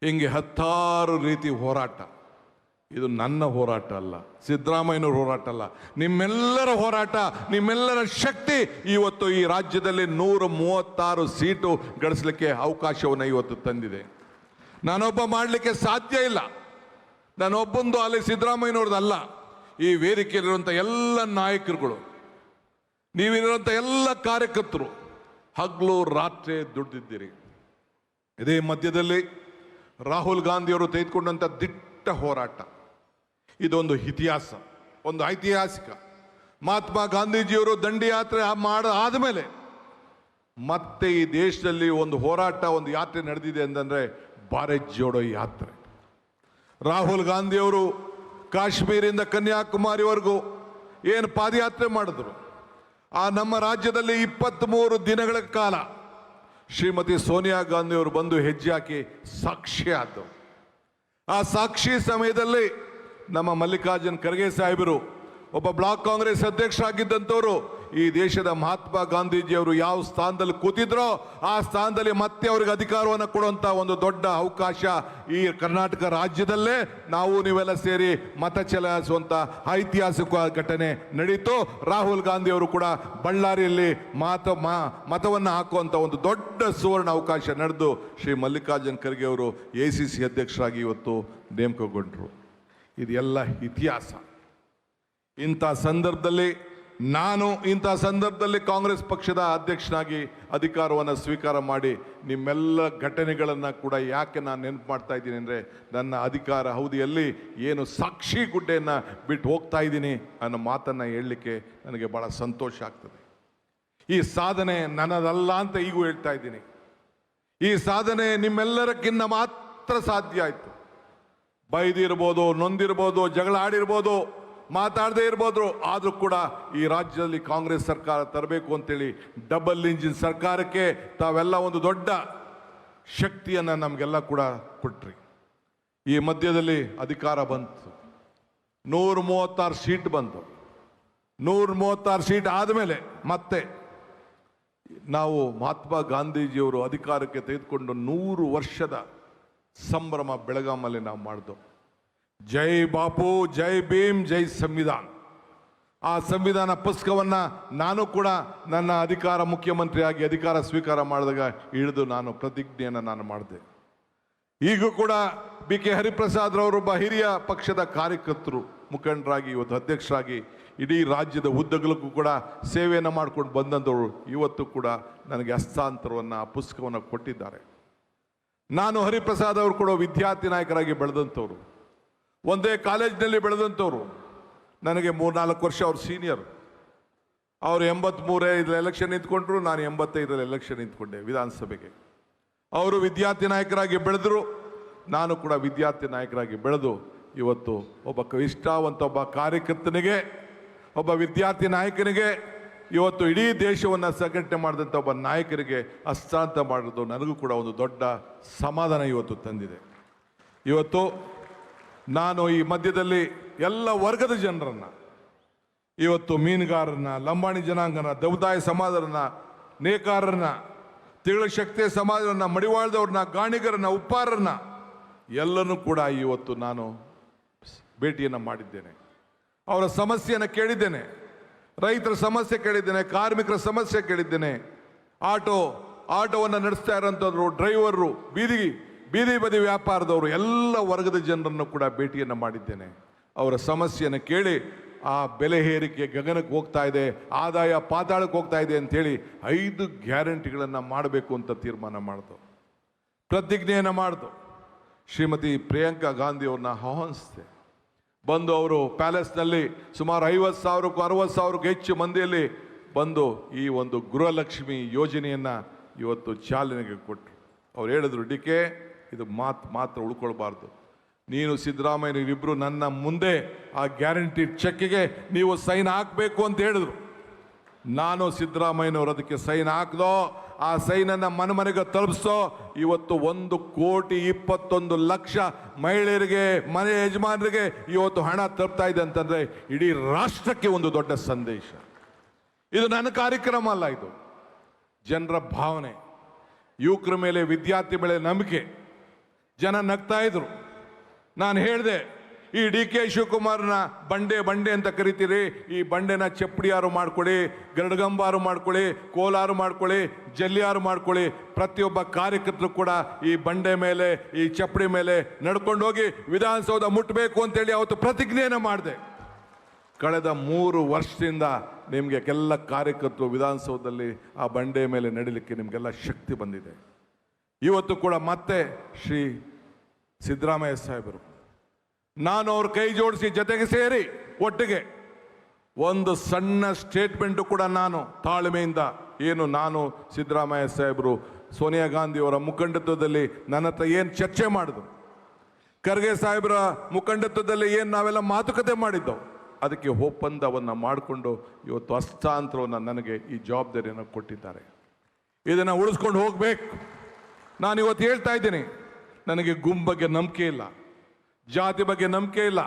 ಹಿಂಗೆ 10 ರೀತಿ ಹೋರಾಟ. ಇದು ನನ್ನ ಹೋರಾಟ ಅಲ್ಲ, ಸಿದ್ದರಾಮಯ್ಯನವ್ರ ಹೋರಾಟ ಅಲ್ಲ, ನಿಮ್ಮೆಲ್ಲರ ಹೋರಾಟ, ನಿಮ್ಮೆಲ್ಲರ ಶಕ್ತಿ ಇವತ್ತು ಈ ರಾಜ್ಯದಲ್ಲಿ 136 ಸೀಟು ಗಳಿಸಲಿಕ್ಕೆ ಅವಕಾಶವನ್ನು ಇವತ್ತು ತಂದಿದೆ. ನಾನೊಬ್ಬ ಮಾಡಲಿಕ್ಕೆ ಸಾಧ್ಯ ಇಲ್ಲ, ನಾನೊಬ್ಬಂದು ಅಲ್ಲಿ ಸಿದ್ದರಾಮಯ್ಯನವ್ರದ್ದಲ್ಲ. ಈ ವೇದಿಕೆಯಲ್ಲಿರುವಂಥ ಎಲ್ಲ ನಾಯಕರುಗಳು, ನೀವಿರುವಂಥ ಎಲ್ಲ ಕಾರ್ಯಕರ್ತರು ಹಗಲು ರಾತ್ರಿ ದುಡ್ದಿದ್ದೀರಿ. ಇದೇ ಮಧ್ಯದಲ್ಲಿ ರಾಹುಲ್ ಗಾಂಧಿಯವರು ತೆಗೆದುಕೊಂಡಂಥ ದಿಟ್ಟ ಹೋರಾಟ, ಇದೊಂದು ಇತಿಹಾಸ, ಒಂದು ಐತಿಹಾಸಿಕ. ಮಹಾತ್ಮ ಗಾಂಧೀಜಿಯವರು ದಂಡಿ ಯಾತ್ರೆ ಆದಮೇಲೆ ಮತ್ತೆ ಈ ದೇಶದಲ್ಲಿ ಒಂದು ಹೋರಾಟ, ಒಂದು ಯಾತ್ರೆ ನಡೆದಿದೆ ಅಂತಂದರೆ ಭಾರತ್ ಜೋಡೋ ಯಾತ್ರೆ. ರಾಹುಲ್ ಗಾಂಧಿಯವರು ಕಾಶ್ಮೀರಿಂದ ಕನ್ಯಾಕುಮಾರಿವರೆಗೂ ಏನು ಪಾದಯಾತ್ರೆ ಮಾಡಿದ್ರು, ಆ ನಮ್ಮ ರಾಜ್ಯದಲ್ಲಿ 23 ದಿನಗಳ ಕಾಲ ಶ್ರೀಮತಿ ಸೋನಿಯಾ ಗಾಂಧಿಯವರು ಬಂದು ಹೆಜ್ಜೆ ಹಾಕಿ ಸಾಕ್ಷಿ ಆದರು. ಆ ಸಾಕ್ಷಿ ಸಮಯದಲ್ಲಿ ನಮ್ಮ ಮಲ್ಲಿಕಾರ್ಜುನ್ ಖರ್ಗೆ ಸಾಹೇಬರು ಒಬ್ಬ ಬ್ಲಾಕ್ ಕಾಂಗ್ರೆಸ್ ಅಧ್ಯಕ್ಷರಾಗಿದ್ದಂಥವರು ಈ ದೇಶದ ಮಹಾತ್ಮ ಗಾಂಧೀಜಿಯವರು ಯಾವ ಸ್ಥಾನದಲ್ಲಿ ಕೂತಿದ್ರೋ ಆ ಸ್ಥಾನದಲ್ಲಿ ಮತ್ತೆ ಅವರಿಗೆ ಅಧಿಕಾರವನ್ನು ಕೊಡುವಂಥ ಒಂದು ದೊಡ್ಡ ಅವಕಾಶ ಈ ಕರ್ನಾಟಕ ರಾಜ್ಯದಲ್ಲೇ ನಾವು ನೀವೆಲ್ಲ ಸೇರಿ ಮತ ಚಲಾಯಿಸುವಂಥ ಐತಿಹಾಸಿಕ ಘಟನೆ ನಡೀತು. ರಾಹುಲ್ ಗಾಂಧಿಯವರು ಕೂಡ ಬಳ್ಳಾರಿಯಲ್ಲಿ ಮತವನ್ನು ಹಾಕುವಂಥ ಒಂದು ದೊಡ್ಡ ಸುವರ್ಣ ಅವಕಾಶ ನಡೆದು ಶ್ರೀ ಮಲ್ಲಿಕಾರ್ಜುನ್ ಖರ್ಗೆ ಅವರು ACC ಅಧ್ಯಕ್ಷರಾಗಿ ಇವತ್ತು ನೇಮಕಗೊಂಡರು. ಇದೆಲ್ಲ ಇತಿಹಾಸ. ಇಂಥ ಸಂದರ್ಭದಲ್ಲಿ ಕಾಂಗ್ರೆಸ್ ಪಕ್ಷದ ಅಧ್ಯಕ್ಷನಾಗಿ ಅಧಿಕಾರವನ್ನು ಸ್ವೀಕಾರ ಮಾಡಿ ನಿಮ್ಮೆಲ್ಲ ಘಟನೆಗಳನ್ನು ಕೂಡ ಯಾಕೆ ನಾನು ನೆನಪು ಮಾಡ್ತಾ ಇದ್ದೀನಿ ಅಂದರೆ, ನನ್ನ ಅಧಿಕಾರ ಅವಧಿಯಲ್ಲಿ ಏನು ಸಾಕ್ಷಿ ಗುಡ್ಡೆಯನ್ನು ಬಿಟ್ಟು ಹೋಗ್ತಾ ಇದ್ದೀನಿ ಅನ್ನೋ ಮಾತನ್ನು ಹೇಳಲಿಕ್ಕೆ ನನಗೆ ಭಾಳ ಸಂತೋಷ ಆಗ್ತದೆ. ಈ ಸಾಧನೆ ನನ್ನದಲ್ಲ ಅಂತ ಈಗೂ ಹೇಳ್ತಾ ಇದ್ದೀನಿ. ಈ ಸಾಧನೆ ನಿಮ್ಮೆಲ್ಲರಕ್ಕಿಂತ ಮಾತ್ರ ಸಾಧ್ಯ ಆಯಿತು. ಬೈದಿರ್ಬೋದು, ನೊಂದಿರ್ಬೋದು, ಜಗಳ ಆಡಿರ್ಬೋದು, ಮಾತಾಡದೇ ಇರ್ಬೋದು, ಆದರೂ ಕೂಡ ಈ ರಾಜ್ಯದಲ್ಲಿ ಕಾಂಗ್ರೆಸ್ ಸರ್ಕಾರ ತರಬೇಕು ಅಂತೇಳಿ ಡಬಲ್ ಇಂಜಿನ್ ಸರ್ಕಾರಕ್ಕೆ ತಾವೆಲ್ಲ ಒಂದು ದೊಡ್ಡ ಶಕ್ತಿಯನ್ನು ನಮಗೆಲ್ಲ ಕೂಡ ಕೊಟ್ರಿ. ಈ ಮಧ್ಯದಲ್ಲಿ ಅಧಿಕಾರ ಬಂತು, 136 ಸೀಟ್ ಬಂತು. 136 ಸೀಟ್ ಆದಮೇಲೆ ಮತ್ತೆ ನಾವು ಮಹಾತ್ಮ ಗಾಂಧೀಜಿಯವರು ಅಧಿಕಾರಕ್ಕೆ ತೆಗೆದುಕೊಂಡು 100 ವರ್ಷದ ಸಂಭ್ರಮ ಬೆಳಗಾಮಲ್ಲಿ ನಾವು ಮಾಡಿದೆವು. ಜೈ ಬಾಪು, ಜೈ ಭೀಮ್, ಜೈ ಸಂವಿಧಾನ. ಆ ಸಂವಿಧಾನ ಪುಸ್ತಕವನ್ನು ನಾನು ಕೂಡ ನನ್ನ ಮುಖ್ಯಮಂತ್ರಿಯಾಗಿ ಅಧಿಕಾರ ಸ್ವೀಕಾರ ಮಾಡಿದಾಗ ಹಿಡಿದು ನಾನು ಪ್ರತಿಜ್ಞೆಯನ್ನು ಮಾಡಿದೆ. ಈಗೂ ಕೂಡ ಬಿ ಕೆ ಹರಿಪ್ರಸಾದ್ ರವರೊಬ್ಬ ಹಿರಿಯ ಪಕ್ಷದ ಕಾರ್ಯಕರ್ತರು, ಮುಖಂಡರಾಗಿ, ಇವತ್ತು ಅಧ್ಯಕ್ಷರಾಗಿ ಇಡೀ ರಾಜ್ಯದ ಉದ್ದಗಲಕ್ಕೂ ಕೂಡ ಸೇವೆಯನ್ನು ಮಾಡ್ಕೊಂಡು ಬಂದಂಥವರು ಇವತ್ತು ಕೂಡ ನನಗೆ ಹಸ್ತಾಂತರವನ್ನು, ಆ ಪುಸ್ತಕವನ್ನು ಕೊಟ್ಟಿದ್ದಾರೆ. ನಾನು ಹರಿಪ್ರಸಾದ್ ಅವರು ಕೂಡ ವಿದ್ಯಾರ್ಥಿ ನಾಯಕರಾಗಿ ಬೆಳೆದಂಥವ್ರು, ಒಂದೇ ಕಾಲೇಜಿನಲ್ಲಿ ಬೆಳೆದಂಥವ್ರು. ನನಗೆ 3-4 ವರ್ಷ ಅವ್ರು ಸೀನಿಯರ್. ಅವರು 83 ಎಲೆಕ್ಷನ್ ನಿಂತ್ಕೊಂಡ್ರು, ನಾನು 85 ಎಲೆಕ್ಷನ್ ನಿಂತ್ಕೊಂಡೆ ವಿಧಾನಸಭೆಗೆ. ಅವರು ವಿದ್ಯಾರ್ಥಿ ನಾಯಕರಾಗಿ ಬೆಳೆದರು, ನಾನು ಕೂಡ ವಿದ್ಯಾರ್ಥಿ ನಾಯಕರಾಗಿ ಬೆಳೆದು ಇವತ್ತು ಒಬ್ಬ ನಿಷ್ಠಾವಂತ ಒಬ್ಬ ಕಾರ್ಯಕರ್ತನಿಗೆ, ಒಬ್ಬ ವಿದ್ಯಾರ್ಥಿ ನಾಯಕನಿಗೆ, ಇವತ್ತು ಇಡೀ ದೇಶವನ್ನು ಸಂಘಟನೆ ಮಾಡಿದಂಥ ಒಬ್ಬ ನಾಯಕರಿಗೆ ಹಸ್ತಾಂತರ ಮಾಡೋದು ನನಗೂ ಕೂಡ ಒಂದು ದೊಡ್ಡ ಸಮಾಧಾನ ಇವತ್ತು ತಂದಿದೆ. ಇವತ್ತು ನಾನು ಈ ಮಧ್ಯದಲ್ಲಿ ಎಲ್ಲ ವರ್ಗದ ಜನರನ್ನು, ಇವತ್ತು ಮೀನುಗಾರರನ್ನ, ಲಂಬಾಣಿ ಜನಾಂಗನ, ದೌದಾಯ ಸಮಾಜರನ್ನ, ನೇಕಾರರನ್ನ, ತಿಗಳ ಶಕ್ತಿಯ ಸಮಾಜರನ್ನ, ಮಡಿವಾಳದವ್ರನ್ನ, ಗಾಣಿಗರನ್ನ, ಉಪ್ಪಾರರನ್ನ ಎಲ್ಲನೂ ಕೂಡ ಇವತ್ತು ನಾನು ಭೇಟಿಯನ್ನು ಮಾಡಿದ್ದೇನೆ. ಅವರ ಸಮಸ್ಯೆಯನ್ನು ಕೇಳಿದ್ದೇನೆ, ರೈತರ ಸಮಸ್ಯೆ ಕೇಳಿದ್ದೇನೆ, ಕಾರ್ಮಿಕರ ಸಮಸ್ಯೆ ಕೇಳಿದ್ದೇನೆ, ಆಟೋವನ್ನು ನಡೆಸ್ತಾ ಇರೋಂಥವ್ರು, ಡ್ರೈವರು, ಬೀದಿ ಬದಿ ವ್ಯಾಪಾರದವರು, ಎಲ್ಲ ವರ್ಗದ ಜನರನ್ನು ಕೂಡ ಭೇಟಿಯನ್ನು ಮಾಡಿದ್ದೇನೆ. ಅವರ ಸಮಸ್ಯೆಯನ್ನು ಕೇಳಿ ಆ ಬೆಲೆ ಏರಿಕೆ ಗಗನಕ್ಕೆ ಹೋಗ್ತಾ ಇದೆ, ಆದಾಯ ಪಾತಾಳಕ್ಕೆ ಹೋಗ್ತಾ ಇದೆ ಅಂಥೇಳಿ 5 ಗ್ಯಾರಂಟಿಗಳನ್ನು ಮಾಡಬೇಕು ಅಂತ ತೀರ್ಮಾನ ಮಾಡಿತು, ಪ್ರತಿಜ್ಞೆಯನ್ನು ಮಾಡಿತು. ಶ್ರೀಮತಿ ಪ್ರಿಯಾಂಕಾ ಗಾಂಧಿ ಅವ್ರನ್ನ ಆಹ್ವಾನಿಸಿದೆ. ಬಂದು ಅವರು ಪ್ಯಾಲೇಸ್ನಲ್ಲಿ ಸುಮಾರು 50,000ಕ್ಕೂ 60,000ಕ್ಕೂ ಹೆಚ್ಚು ಮಂದಿಯಲ್ಲಿ ಬಂದು ಈ ಒಂದು ಗೃಹಲಕ್ಷ್ಮಿ ಯೋಜನೆಯನ್ನು ಇವತ್ತು ಚಾಲನೆಗೆ ಕೊಟ್ಟರು. ಅವ್ರು ಹೇಳಿದ್ರು, ಡಿ ಕೆ, ಇದು ಮಾತ್ರ ಉಳ್ಕೊಳ್ಬಾರ್ದು. ನೀನು ಸಿದ್ದರಾಮಯ್ಯನವರಿಬ್ಬರು ನನ್ನ ಮುಂದೆ ಆ ಗ್ಯಾರಂಟಿ ಚೆಕ್ಗೆ ನೀವು ಸೈನ್ ಹಾಕಬೇಕು ಅಂತ ಹೇಳಿದ್ರು. ನಾನು ಸಿದ್ದರಾಮಯ್ಯನವರು ಅದಕ್ಕೆ ಸೈನ್ ಹಾಕ್ದೋ, ಆ ಸೈನನ್ನು ಮನೆಗೆ ತಲುಪಿಸೋ. ಇವತ್ತು 1,21,00,000 ಮಹಿಳೆಯರಿಗೆ, ಮನೆ ಯಜಮಾನರಿಗೆ ಇವತ್ತು ಹಣ ತಲುಪ್ತಾ ಇದೆ ಅಂತಂದ್ರೆ ಇಡೀ ರಾಷ್ಟ್ರಕ್ಕೆ ಒಂದು ದೊಡ್ಡ ಸಂದೇಶ. ಇದು ನನ್ನ ಕಾರ್ಯಕ್ರಮ ಅಲ್ಲ, ಇದು ಜನರ ಭಾವನೆ. ಯುವಕರ ಮೇಲೆ, ವಿದ್ಯಾರ್ಥಿ ಮೇಲೆ ನಂಬಿಕೆ. ಜನ ನಗ್ತಾ ಇದ್ರು. ನಾನು ಹೇಳಿದೆ, ಈ ಡಿ ಕೆ ಶಿವಕುಮಾರ್ನ ಬಂಡೆ ಅಂತ ಕರಿತೀರಿ, ಈ ಬಂಡೆನ ಚಪ್ಪಡಿಯಾರು ಮಾಡ್ಕೊಳ್ಳಿ, ಗರಡಗಂಬಾರು ಮಾಡ್ಕೊಳ್ಳಿ, ಕೋಲಾರು ಮಾಡ್ಕೊಳ್ಳಿ, ಜಲ್ಲಿಯಾರು ಮಾಡ್ಕೊಳ್ಳಿ. ಪ್ರತಿಯೊಬ್ಬ ಕಾರ್ಯಕರ್ತರು ಕೂಡ ಈ ಬಂಡೆ ಮೇಲೆ, ಈ ಚಪ್ಪಡಿ ಮೇಲೆ ನಡ್ಕೊಂಡು ಹೋಗಿ ವಿಧಾನಸೌಧ ಮುಟ್ಟಬೇಕು ಅಂತೇಳಿ ಅವತ್ತು ಪ್ರತಿಜ್ಞೆಯನ್ನು ಮಾಡಿದೆ. ಕಳೆದ 3 ವರ್ಷದಿಂದ ನಿಮಗೆ ಎಲ್ಲ ಕಾರ್ಯಕರ್ತರು ವಿಧಾನಸೌಧದಲ್ಲಿ ಆ ಬಂಡೆ ಮೇಲೆ ನಡಿಲಿಕ್ಕೆ ನಿಮಗೆಲ್ಲ ಶಕ್ತಿ ಬಂದಿದೆ. ಇವತ್ತು ಕೂಡ ಮತ್ತೆ ಶ್ರೀ ಸಿದ್ದರಾಮಯ್ಯ ಸಾಹೇಬರು, ನಾನು ಅವ್ರ ಕೈ ಜೋಡಿಸಿ ಜೊತೆಗೆ ಸೇರಿ ಒಟ್ಟಿಗೆ ಒಂದು ಸಣ್ಣ ಸ್ಟೇಟ್ಮೆಂಟು ಕೂಡ ನಾನು ತಾಳ್ಮೆಯಿಂದ, ನಾನು ಸಿದ್ದರಾಮಯ್ಯ ಸಾಹೇಬರು ಸೋನಿಯಾ ಗಾಂಧಿ ಅವರ ಮುಖಂಡತ್ವದಲ್ಲಿ ನನ್ನ ಹತ್ರ ಏನು ಚರ್ಚೆ ಮಾಡಿದ್ರು, ಖರ್ಗೆ ಸಾಹೇಬರ ಮುಖಂಡತ್ವದಲ್ಲಿ ನಾವೆಲ್ಲ ಮಾತುಕತೆ ಮಾಡಿದ್ದವು, ಅದಕ್ಕೆ ಒಪ್ಪಂದವನ್ನು ಮಾಡಿಕೊಂಡು ಇವತ್ತು ಹಸ್ತಾಂತರವನ್ನು ನನಗೆ ಈ ಜವಾಬ್ದಾರಿಯನ್ನು ಕೊಟ್ಟಿದ್ದಾರೆ. ಇದನ್ನು ಉಳಿಸ್ಕೊಂಡು ಹೋಗ್ಬೇಕು. ನಾನು ಇವತ್ತು ಹೇಳ್ತಾ ಇದ್ದೀನಿ, ನನಗೆ ಗುಂಪು ಬಗ್ಗೆ ನಂಬಿಕೆ ಇಲ್ಲ, ಜಾತಿ ಬಗ್ಗೆ ನಂಬಿಕೆ ಇಲ್ಲ,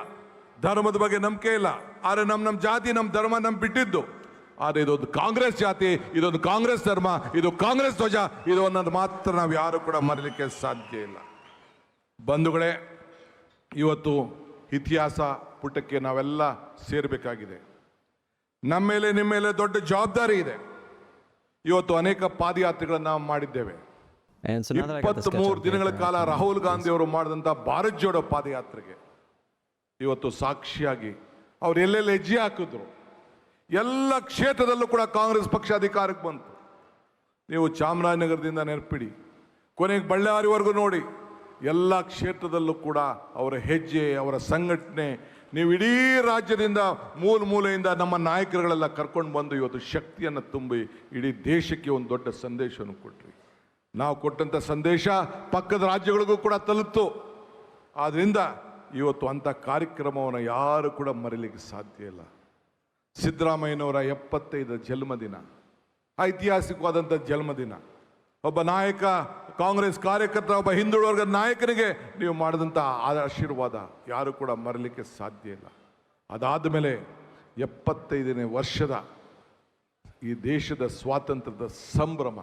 ಧರ್ಮದ ಬಗ್ಗೆ ನಂಬಿಕೆ ಇಲ್ಲ. ಆದರೆ ನಮ್ಮ ಜಾತಿ, ನಮ್ಮ ಧರ್ಮ ಬಿಟ್ಟಿದ್ದು. ಆದರೆ ಇದೊಂದು ಕಾಂಗ್ರೆಸ್ ಜಾತಿ, ಇದೊಂದು ಕಾಂಗ್ರೆಸ್ ಧರ್ಮ, ಇದು ಕಾಂಗ್ರೆಸ್ ಧ್ವಜ, ಇದು ಅನ್ನೋದು ಮಾತ್ರ ನಾವು ಯಾರು ಕೂಡ ಮರೀಲಿಕ್ಕೆ ಸಾಧ್ಯ ಇಲ್ಲ. ಬಂಧುಗಳೇ, ಇವತ್ತು ಇತಿಹಾಸ ಪುಟಕ್ಕೆ ನಾವೆಲ್ಲ ಸೇರಬೇಕಾಗಿದೆ. ನಮ್ಮ ಮೇಲೆ, ನಿಮ್ಮ ಮೇಲೆ ದೊಡ್ಡ ಜವಾಬ್ದಾರಿ ಇದೆ. ಇವತ್ತು ಅನೇಕ ಪಾದಯಾತ್ರೆಗಳನ್ನು ನಾವು ಮಾಡಿದ್ದೇವೆ. 23 ದಿನಗಳ ಕಾಲ ರಾಹುಲ್ ಗಾಂಧಿ ಅವರು ಮಾಡಿದಂಥ ಭಾರತ್ ಜೋಡೋ ಪಾದಯಾತ್ರೆಗೆ ಇವತ್ತು ಸಾಕ್ಷಿಯಾಗಿ ಅವ್ರು ಎಲ್ಲೆಲ್ಲಿ ಹೆಜ್ಜೆ ಹಾಕಿದ್ರು. ಎಲ್ಲ ಕ್ಷೇತ್ರದಲ್ಲೂ ಕೂಡ ಕಾಂಗ್ರೆಸ್ ಪಕ್ಷ ಅಧಿಕಾರಕ್ಕೆ ಬಂತು. ನೀವು ಚಾಮರಾಜನಗರದಿಂದ ನೆನಪಿಡಿ, ಕೊನೆಗೆ ಬಳ್ಳಾರಿವರೆಗೂ ನೋಡಿ, ಎಲ್ಲ ಕ್ಷೇತ್ರದಲ್ಲೂ ಕೂಡ ಅವರ ಹೆಜ್ಜೆ, ಅವರ ಸಂಘಟನೆ, ನೀವು ಇಡೀ ರಾಜ್ಯದಿಂದ ಮೂಲೆಯಿಂದ ನಮ್ಮ ನಾಯಕರುಗಳೆಲ್ಲ ಕರ್ಕೊಂಡು ಬಂದು ಇವತ್ತು ಶಕ್ತಿಯನ್ನು ತುಂಬಿ ಇಡೀ ದೇಶಕ್ಕೆ ಒಂದು ದೊಡ್ಡ ಸಂದೇಶವನ್ನು ಕೊಟ್ರಿ. ನಾವು ಕೊಟ್ಟಂಥ ಸಂದೇಶ ಪಕ್ಕದ ರಾಜ್ಯಗಳಿಗೂ ಕೂಡ ತಲುಪಿತು. ಆದ್ದರಿಂದ ಇವತ್ತು ಅಂಥ ಕಾರ್ಯಕ್ರಮವನ್ನು ಯಾರು ಕೂಡ ಮರೀಲಿಕ್ಕೆ ಸಾಧ್ಯ ಇಲ್ಲ. ಸಿದ್ದರಾಮಯ್ಯನವರ 75 ಜನ್ಮದಿನ, ಐತಿಹಾಸಿಕವಾದಂಥ ಜನ್ಮದಿನ. ಒಬ್ಬ ನಾಯಕ, ಕಾಂಗ್ರೆಸ್ ಕಾರ್ಯಕರ್ತ, ಒಬ್ಬ ಹಿಂದುಳಿದ ವರ್ಗದ ನಾಯಕನಿಗೆ ನೀವು ಮಾಡಿದಂಥ ಆಶೀರ್ವಾದ ಯಾರು ಕೂಡ ಮರೀಲಿಕ್ಕೆ ಸಾಧ್ಯ ಇಲ್ಲ. ಅದಾದ ಮೇಲೆ 75ನೇ ವರ್ಷದ ಈ ದೇಶದ ಸ್ವಾತಂತ್ರ್ಯದ ಸಂಭ್ರಮ,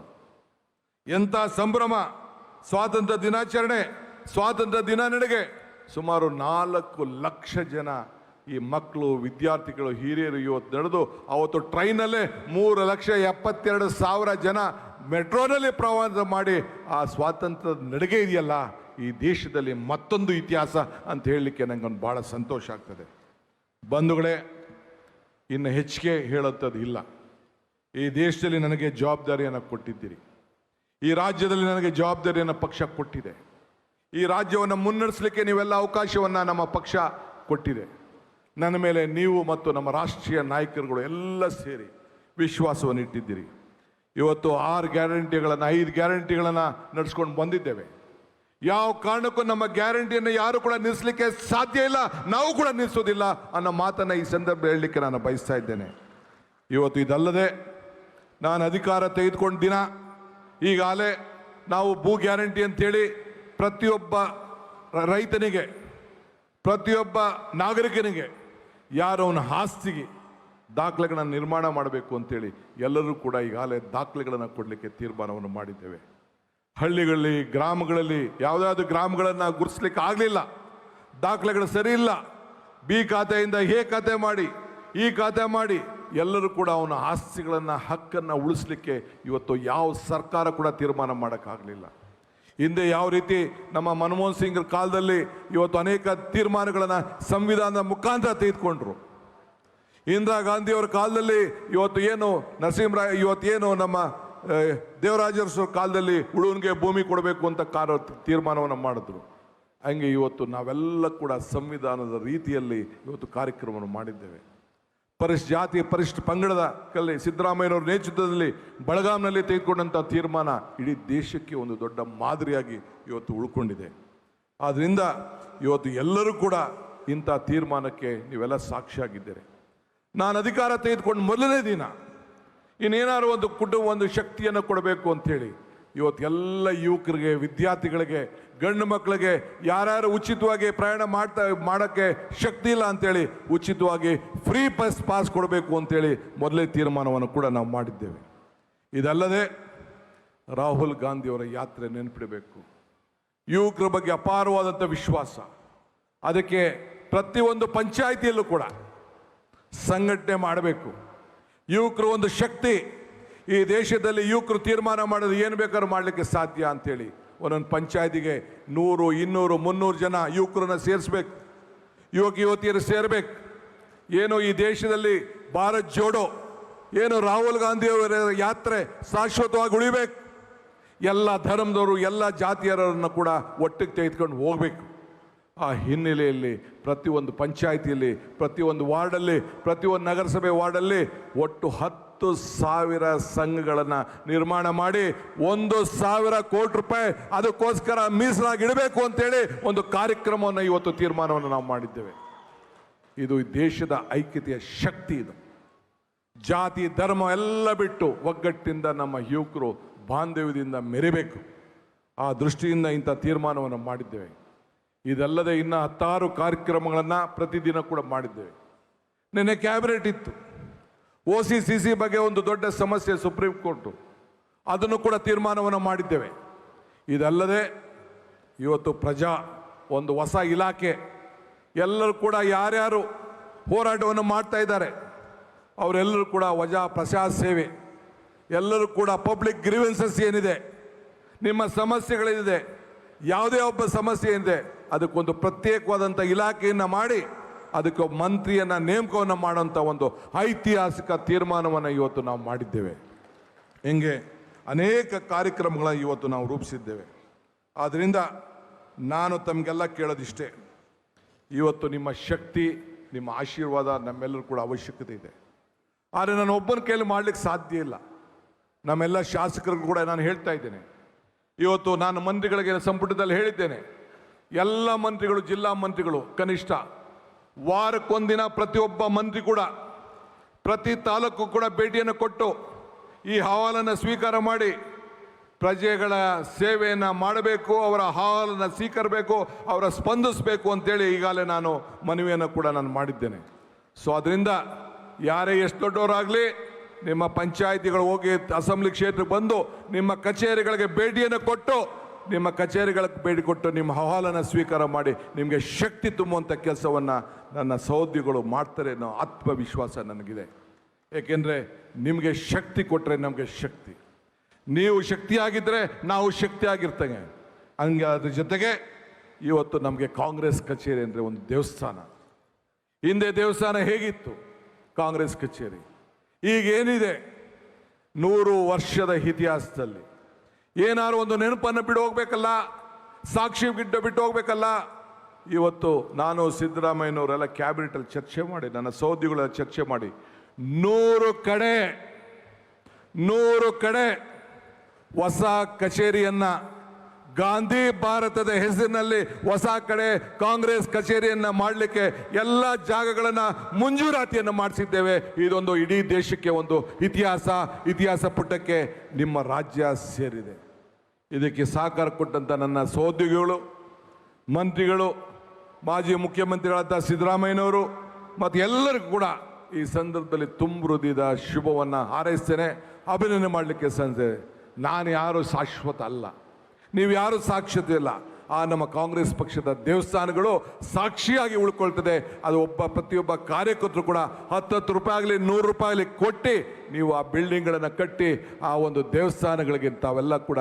ಎಂಥ ಸಂಭ್ರಮ! ಸ್ವಾತಂತ್ರ್ಯ ದಿನಾಚರಣೆ, ಸ್ವಾತಂತ್ರ್ಯ ದಿನ ನಡೆಗೆ ಸುಮಾರು 4 ಲಕ್ಷ ಜನ ಈ ಮಕ್ಕಳು, ವಿದ್ಯಾರ್ಥಿಗಳು, ಹಿರಿಯರು ಇವತ್ತು ನಡೆದು, ಅವತ್ತು ಟ್ರೈನಲ್ಲೇ 3,72,000 ಜನ ಮೆಟ್ರೋನಲ್ಲಿ ಪ್ರವಾಸ ಮಾಡಿ ಆ ಸ್ವಾತಂತ್ರ್ಯದ ನಡಿಗೆ ಇದೆಯಲ್ಲ, ಈ ದೇಶದಲ್ಲಿ ಮತ್ತೊಂದು ಇತಿಹಾಸ ಅಂತ ಹೇಳಲಿಕ್ಕೆ ನನಗೊಂದು ಭಾಳ ಸಂತೋಷ ಆಗ್ತದೆ. ಬಂಧುಗಳೇ, ಇನ್ನು ಹೆಚ್ಚಿಗೆ ಹೇಳೋಂಥದ್ದು ಇಲ್ಲ. ಈ ದೇಶದಲ್ಲಿ ನನಗೆ ಜವಾಬ್ದಾರಿಯನ್ನು ಕೊಟ್ಟಿದ್ದೀರಿ. ಈ ರಾಜ್ಯದಲ್ಲಿ ನನಗೆ ಜವಾಬ್ದಾರಿಯನ್ನು ಪಕ್ಷ ಕೊಟ್ಟಿದೆ. ಈ ರಾಜ್ಯವನ್ನು ಮುನ್ನಡೆಸಲಿಕ್ಕೆ ನೀವೆಲ್ಲ ಅವಕಾಶವನ್ನು ನಮ್ಮ ಪಕ್ಷ ಕೊಟ್ಟಿದೆ. ನನ್ನ ಮೇಲೆ ನೀವು ಮತ್ತು ನಮ್ಮ ರಾಷ್ಟ್ರೀಯ ನಾಯಕರುಗಳು ಎಲ್ಲ ಸೇರಿ ವಿಶ್ವಾಸವನ್ನು ಇಟ್ಟಿದ್ದೀರಿ. ಇವತ್ತು 6 ಗ್ಯಾರಂಟಿಗಳನ್ನು 5 ಗ್ಯಾರಂಟಿಗಳನ್ನು ನಡೆಸ್ಕೊಂಡು ಬಂದಿದ್ದೇವೆ. ಯಾವ ಕಾರಣಕ್ಕೂ ನಮ್ಮ ಗ್ಯಾರಂಟಿಯನ್ನು ಯಾರು ಕೂಡ ನಿಲ್ಲಿಸಲಿಕ್ಕೆ ಸಾಧ್ಯ ಇಲ್ಲ, ನಾವು ಕೂಡ ನಿಲ್ಲಿಸೋದಿಲ್ಲ ಅನ್ನೋ ಮಾತನ್ನು ಈ ಸಂದರ್ಭ ಹೇಳಲಿಕ್ಕೆ ನಾನು ಬಯಸ್ತಾ ಇದ್ದೇನೆ. ಇವತ್ತು ಇದಲ್ಲದೆ ನಾನು ಅಧಿಕಾರ ತೆಗೆದುಕೊಂಡ ದಿನ ಈಗಾಗಲೇ ನಾವು ಭೂ ಗ್ಯಾರಂಟಿ ಅಂತೇಳಿ ಪ್ರತಿಯೊಬ್ಬ ರೈತನಿಗೆ, ಪ್ರತಿಯೊಬ್ಬ ನಾಗರಿಕನಿಗೆ, ಯಾರವನ ಆಸ್ತಿಗೆ ದಾಖಲೆಗಳನ್ನು ನಿರ್ಮಾಣ ಮಾಡಬೇಕು ಅಂತೇಳಿ ಎಲ್ಲರೂ ಕೂಡ ಈಗಾಗಲೇ ದಾಖಲೆಗಳನ್ನು ಕೊಡಲಿಕ್ಕೆ ತೀರ್ಮಾನವನ್ನು ಮಾಡಿದ್ದೇವೆ. ಹಳ್ಳಿಗಳಲ್ಲಿ, ಗ್ರಾಮಗಳಲ್ಲಿ ಯಾವುದಾದ್ರೂ ಗ್ರಾಮಗಳನ್ನು ಗುರುತಿಸ್ಲಿಕ್ಕೆ ಆಗಲಿಲ್ಲ, ದಾಖಲೆಗಳು ಸರಿ ಇಲ್ಲ, ಬಿ ಖಾತೆಯಿಂದ ಎ ಖಾತೆ ಮಾಡಿ, ಈ ಖಾತೆ ಮಾಡಿ, ಎಲ್ಲರೂ ಕೂಡ ಅವನ ಆಸ್ತಿಗಳನ್ನು ಹಕ್ಕನ್ನು ಉಳಿಸ್ಲಿಕ್ಕೆ ಇವತ್ತು ಯಾವ ಸರ್ಕಾರ ಕೂಡ ತೀರ್ಮಾನ ಮಾಡೋಕ್ಕಾಗಲಿಲ್ಲ. ಹಿಂದೆ ಯಾವ ರೀತಿ ನಮ್ಮ ಮನಮೋಹನ್ ಸಿಂಗ್ ಕಾಲದಲ್ಲಿ ಇವತ್ತು ಅನೇಕ ತೀರ್ಮಾನಗಳನ್ನು ಸಂವಿಧಾನದ ಮುಖಾಂತರ ತೆಗೆದುಕೊಂಡ್ರು. ಇಂದಿರಾ ಗಾಂಧಿಯವರ ಕಾಲದಲ್ಲಿ ಇವತ್ತು ಏನು ನರಸಿಂಹರಾವ್, ಇವತ್ತೇನು ನಮ್ಮ ದೇವರಾಜರಸರ ಕಾಲದಲ್ಲಿ ಉಳುವನಿಗೆ ಭೂಮಿ ಕೊಡಬೇಕು ಅಂತ ತೀರ್ಮಾನವನ್ನು ಮಾಡಿದ್ರು. ಹಂಗೆ ಇವತ್ತು ನಾವೆಲ್ಲ ಕೂಡ ಸಂವಿಧಾನದ ರೀತಿಯಲ್ಲಿ ಇವತ್ತು ಕಾರ್ಯಕ್ರಮವನ್ನು ಮಾಡಿದ್ದೇವೆ. ಪರಿಶಿಷ್ಟ ಜಾತಿ, ಪರಿಶಿಷ್ಟ ಪಂಗಡದ ಕಲ್ಲಿ ಸಿದ್ದರಾಮಯ್ಯನವರ ನೇತೃತ್ವದಲ್ಲಿ ಬೆಳಗಾಂನಲ್ಲಿ ತೆಗೆದುಕೊಂಡಂಥ ತೀರ್ಮಾನ ಇಡೀ ದೇಶಕ್ಕೆ ಒಂದು ದೊಡ್ಡ ಮಾದರಿಯಾಗಿ ಇವತ್ತು ಉಳ್ಕೊಂಡಿದೆ. ಆದ್ದರಿಂದ ಇವತ್ತು ಎಲ್ಲರೂ ಕೂಡ ಇಂಥ ತೀರ್ಮಾನಕ್ಕೆ ನೀವೆಲ್ಲ ಸಾಕ್ಷಿಯಾಗಿದ್ದೀರಿ. ನಾನು ಅಧಿಕಾರ ತೆಗೆದುಕೊಂಡು ಮೊದಲನೇ ದಿನ ಇನ್ನೇನಾದ್ರು ಒಂದು ಕುಟುಂಬ, ಒಂದು ಶಕ್ತಿಯನ್ನು ಕೊಡಬೇಕು ಅಂಥೇಳಿ ಇವತ್ತು ಎಲ್ಲ ಯುವಕರಿಗೆ, ವಿದ್ಯಾರ್ಥಿಗಳಿಗೆ, ಗಂಡು ಮಕ್ಕಳಿಗೆ ಯಾರ್ಯಾರು ಉಚಿತವಾಗಿ ಪ್ರಯಾಣ ಮಾಡೋಕ್ಕೆ ಶಕ್ತಿ ಇಲ್ಲ ಅಂಥೇಳಿ ಉಚಿತವಾಗಿ ಫ್ರೀ ಪಾಸ್ ಕೊಡಬೇಕು ಅಂಥೇಳಿ ಮೊದಲೇ ತೀರ್ಮಾನವನ್ನು ಕೂಡ ನಾವು ಮಾಡಿದ್ದೇವೆ. ಇದಲ್ಲದೆ ರಾಹುಲ್ ಗಾಂಧಿಯವರ ಯಾತ್ರೆ ನೆನಪಿಡಬೇಕು. ಯುವಕರ ಬಗ್ಗೆ ಅಪಾರವಾದಂಥ ವಿಶ್ವಾಸ. ಅದಕ್ಕೆ ಪ್ರತಿಯೊಂದು ಪಂಚಾಯಿತಿಯಲ್ಲೂ ಕೂಡ ಸಂಘಟನೆ ಮಾಡಬೇಕು. ಯುವಕರು ಒಂದು ಶಕ್ತಿ. ಈ ದೇಶದಲ್ಲಿ ಯುವಕರು ತೀರ್ಮಾನ ಮಾಡೋದು ಏನು ಬೇಕಾದ್ರೂ ಮಾಡಲಿಕ್ಕೆ ಸಾಧ್ಯ ಅಂಥೇಳಿ ಒಂದೊಂದು ಪಂಚಾಯತಿಗೆ 100, 200, 300 ಜನ ಯುವಕರನ್ನು ಸೇರಿಸ್ಬೇಕು, ಯುವಕ ಯುವತಿಯರು ಸೇರಬೇಕು. ಏನು ಈ ದೇಶದಲ್ಲಿ ಭಾರತ್ ಜೋಡೋ, ಏನು ರಾಹುಲ್ ಗಾಂಧಿಯವರ ಯಾತ್ರೆ ಶಾಶ್ವತವಾಗಿ ಉಳಿಬೇಕು. ಎಲ್ಲ ಧರ್ಮದವರು, ಎಲ್ಲ ಜಾತಿಯರನ್ನು ಕೂಡ ಒಟ್ಟಿಗೆ ತೆಗೆದುಕೊಂಡು ಹೋಗಬೇಕು. ಆ ಹಿನ್ನೆಲೆಯಲ್ಲಿ ಪ್ರತಿಯೊಂದು ಪಂಚಾಯಿತಿಯಲ್ಲಿ, ಪ್ರತಿಯೊಂದು ವಾರ್ಡಲ್ಲಿ, ಪ್ರತಿಯೊಂದು ನಗರಸಭೆ ವಾರ್ಡಲ್ಲಿ ಒಟ್ಟು 10,000 ಸಂಘಗಳನ್ನು ನಿರ್ಮಾಣ ಮಾಡಿ 1,000 ಕೋಟಿ ರೂಪಾಯಿ ಅದಕ್ಕೋಸ್ಕರ ಮೀಸಲಾಗಿ ಇಡಬೇಕು ಅಂತೇಳಿ ಒಂದು ಕಾರ್ಯಕ್ರಮವನ್ನು ಇವತ್ತು ತೀರ್ಮಾನವನ್ನು ನಾವು ಮಾಡಿದ್ದೇವೆ. ಇದು ದೇಶದ ಐಕ್ಯತೆಯ ಶಕ್ತಿ. ಇದು ಜಾತಿ ಧರ್ಮ ಎಲ್ಲ ಬಿಟ್ಟು ಒಗ್ಗಟ್ಟಿಂದ ನಮ್ಮ ಯುವಕರು ಬಾಂಧವ್ಯದಿಂದ ಮೆರೆಬೇಕು. ಆ ದೃಷ್ಟಿಯಿಂದ ಇಂಥ ತೀರ್ಮಾನವನ್ನು ಮಾಡಿದ್ದೇವೆ. ಇದಲ್ಲದೆ ಇನ್ನು 10 ಕಾರ್ಯಕ್ರಮಗಳನ್ನು ಪ್ರತಿದಿನ ಕೂಡ ಮಾಡಿದ್ದೇವೆ. ನಿನ್ನೆ ಕ್ಯಾಬಿನೆಟ್ ಇತ್ತು. OCCC ಬಗ್ಗೆ ಒಂದು ದೊಡ್ಡ ಸಮಸ್ಯೆ ಸುಪ್ರೀಂ ಕೋರ್ಟು, ಅದನ್ನು ಕೂಡ ತೀರ್ಮಾನವನ್ನು ಮಾಡಿದ್ದೇವೆ. ಇದಲ್ಲದೆ ಇವತ್ತು ಒಂದು ಹೊಸ ಇಲಾಖೆ, ಎಲ್ಲರೂ ಕೂಡ ಯಾರ್ಯಾರು ಹೋರಾಟವನ್ನು ಮಾಡ್ತಾ ಇದ್ದಾರೆ ಅವರೆಲ್ಲರೂ ಕೂಡ ಪ್ರಜಾ ಸೇವೆ, ಎಲ್ಲರೂ ಕೂಡ ಪಬ್ಲಿಕ್ ಗ್ರೀವೆನ್ಸಸ್ ಏನಿದೆ, ನಿಮ್ಮ ಸಮಸ್ಯೆಗಳೇನಿದೆ, ಯಾವುದೇ ಒಬ್ಬ ಸಮಸ್ಯೆ ಏನಿದೆ ಅದಕ್ಕೊಂದು ಪ್ರತ್ಯೇಕವಾದಂಥ ಇಲಾಖೆಯನ್ನು ಮಾಡಿ ಅದಕ್ಕೆ ಮಂತ್ರಿಯನ್ನು ನೇಮಕವನ್ನು ಮಾಡುವಂಥ ಒಂದು ಐತಿಹಾಸಿಕ ತೀರ್ಮಾನವನ್ನು ಇವತ್ತು ನಾವು ಮಾಡಿದ್ದೇವೆ. ಹಿಂಗೆ ಅನೇಕ ಕಾರ್ಯಕ್ರಮಗಳನ್ನು ಇವತ್ತು ನಾವು ರೂಪಿಸಿದ್ದೇವೆ. ಆದ್ದರಿಂದ ನಾನು ತಮಗೆಲ್ಲ ಕೇಳೋದಿಷ್ಟೇ, ಇವತ್ತು ನಿಮ್ಮ ಶಕ್ತಿ, ನಿಮ್ಮ ಆಶೀರ್ವಾದ ನಮ್ಮೆಲ್ಲರೂ ಕೂಡ ಅವಶ್ಯಕತೆ ಇದೆ. ಆದರೆ ನಾನು ಒಬ್ಬನ ಕೈಯಲ್ಲಿ ಮಾಡಲಿಕ್ಕೆ ಸಾಧ್ಯ ಇಲ್ಲ. ನಮ್ಮೆಲ್ಲ ಶಾಸಕರಿಗೂ ಕೂಡ ನಾನು ಹೇಳ್ತಾ ಇದ್ದೇನೆ. ಇವತ್ತು ನಾನು ಮಂತ್ರಿಗಳಿಗೆ ಸಂಪುಟದಲ್ಲಿ ಹೇಳಿದ್ದೇನೆ, ಎಲ್ಲ ಮಂತ್ರಿಗಳು, ಜಿಲ್ಲಾ ಮಂತ್ರಿಗಳು ಕನಿಷ್ಠ ವಾರಕ್ಕೊಂದಿನ ಪ್ರತಿಯೊಬ್ಬ ಮಂತ್ರಿ ಕೂಡ ಪ್ರತಿ ತಾಲೂಕು ಕೂಡ ಭೇಟಿಯನ್ನು ಕೊಟ್ಟು ಈ ಅಹವಾಲನ್ನು ಸ್ವೀಕಾರ ಮಾಡಿ ಪ್ರಜೆಗಳ ಸೇವೆಯನ್ನು ಮಾಡಬೇಕು, ಅವರ ಅಹವಾಲನ್ನು ಸ್ವೀಕರಿಸಬೇಕು, ಅವರ ಸ್ಪಂದಿಸಬೇಕು ಅಂತೇಳಿ ಈಗಾಗಲೇ ನಾನು ಮನವಿಯನ್ನು ಕೂಡ ನಾನು ಮಾಡಿದ್ದೇನೆ. ಸೊ ಅದರಿಂದ ಯಾರೇ ಎಷ್ಟು ದೊಡ್ಡವರಾಗಲಿ ನಿಮ್ಮ ಪಂಚಾಯಿತಿಗಳು ಹೋಗಿ ಅಸೆಂಬ್ಲಿ ಕ್ಷೇತ್ರಕ್ಕೆ ಬಂದು ನಿಮ್ಮ ಕಚೇರಿಗಳಿಗೆ ಭೇಟಿಯನ್ನು ಕೊಟ್ಟು, ನಿಮ್ಮ ಕಚೇರಿಗಳಿಗೆ ಭೇಟಿ ಕೊಟ್ಟು ನಿಮ್ಮ ಅಹವಾಲನ್ನು ಸ್ವೀಕಾರ ಮಾಡಿ ನಿಮಗೆ ಶಕ್ತಿ ತುಂಬುವಂಥ ಕೆಲಸವನ್ನು ನನ್ನ ಸಹೋದ್ಯೋಗಿಗಳು ಮಾಡ್ತಾರೆ ಅನ್ನೋ ಆತ್ಮವಿಶ್ವಾಸ ನನಗಿದೆ. ಏಕೆಂದರೆ ನಿಮಗೆ ಶಕ್ತಿ ಕೊಟ್ಟರೆ ನಮಗೆ ಶಕ್ತಿ, ನೀವು ಶಕ್ತಿಯಾಗಿದ್ದರೆ ನಾವು ಶಕ್ತಿಯಾಗಿರ್ತೇವೆ. ಹಂಗೆ ಅದ್ರ ಜೊತೆಗೆ ಇವತ್ತು ನಮಗೆ ಕಾಂಗ್ರೆಸ್ ಕಚೇರಿ ಅಂದರೆ ಒಂದು ದೇವಸ್ಥಾನ. ಹಿಂದೆ ದೇವಸ್ಥಾನ ಹೇಗಿತ್ತು? ಕಾಂಗ್ರೆಸ್ ಕಚೇರಿ. ಈಗ ಏನಿದೆ 100 ವರ್ಷದ ಇತಿಹಾಸದಲ್ಲಿ ಏನಾದ್ರು ಒಂದು ನೆನಪನ್ನು ಬಿಟ್ಟು ಹೋಗ್ಬೇಕಲ್ಲ, ಸಾಕ್ಷಿ ಬಿಟ್ಟು ಹೋಗ್ಬೇಕಲ್ಲ. ಇವತ್ತು ನಾನು ಸಿದ್ದರಾಮಯ್ಯನವರೆಲ್ಲ ಕ್ಯಾಬಿನೆಟಲ್ಲಿ ಚರ್ಚೆ ಮಾಡಿ, ನನ್ನ ಸಹೋದ್ಯೋಗಿಗಳ ಚರ್ಚೆ ಮಾಡಿ 100 ಕಡೆ ಹೊಸ ಕಚೇರಿಯನ್ನ, ಗಾಂಧಿ ಭಾರತದ ಹೆಸರಿನಲ್ಲಿ ಹೊಸ ಕಡೆ ಕಾಂಗ್ರೆಸ್ ಕಚೇರಿಯನ್ನ ಮಾಡಲಿಕ್ಕೆ ಎಲ್ಲ ಜಾಗಗಳನ್ನ ಮಂಜೂರಾತಿಯನ್ನು ಮಾಡಿಸಿದ್ದೇವೆ. ಇದೊಂದು ಇಡೀ ದೇಶಕ್ಕೆ ಒಂದು ಇತಿಹಾಸ ಪುಟಕ್ಕೆ ನಿಮ್ಮ ರಾಜ್ಯ ಸೇರಿದೆ. ಇದಕ್ಕೆ ಸಹಕಾರ ಕೊಟ್ಟಂತ ನನ್ನ ಸಹೋದ್ಯೋಗಿಗಳು, ಮಂತ್ರಿಗಳು, ಮಾಜಿ ಮುಖ್ಯಮಂತ್ರಿಗಳಾದ ಸಿದ್ದರಾಮಯ್ಯನವರು ಮತ್ತು ಎಲ್ಲರಿಗೂ ಕೂಡ ಈ ಸಂದರ್ಭದಲ್ಲಿ ತುಂಬ ಹೃದಯದ ಶುಭವನ್ನು ಹಾರೈಸ್ತೇನೆ, ಅಭಿನಂದನೆ ಮಾಡಲಿಕ್ಕೆ ಸಂದೆ. ನಾನು ಯಾರು ಶಾಶ್ವತ ಅಲ್ಲ, ನೀವು ಯಾರು ಸಾಕ್ಷತೆ ಇಲ್ಲ. ಆ ನಮ್ಮ ಕಾಂಗ್ರೆಸ್ ಪಕ್ಷದ ದೇವಸ್ಥಾನಗಳು ಸಾಕ್ಷಿಯಾಗಿ ಉಳ್ಕೊಳ್ತದೆ. ಅದು ಪ್ರತಿಯೊಬ್ಬ ಕಾರ್ಯಕರ್ತರು ಕೂಡ 10 ರೂಪಾಯಿ ಆಗಲಿ 100 ರೂಪಾಯಿ ಆಗಲಿ ಕೊಟ್ಟು ನೀವು ಆ ಬಿಲ್ಡಿಂಗ್ಗಳನ್ನು ಕಟ್ಟಿ ಆ ಒಂದು ದೇವಸ್ಥಾನಗಳಿಗೆ ತಾವೆಲ್ಲ ಕೂಡ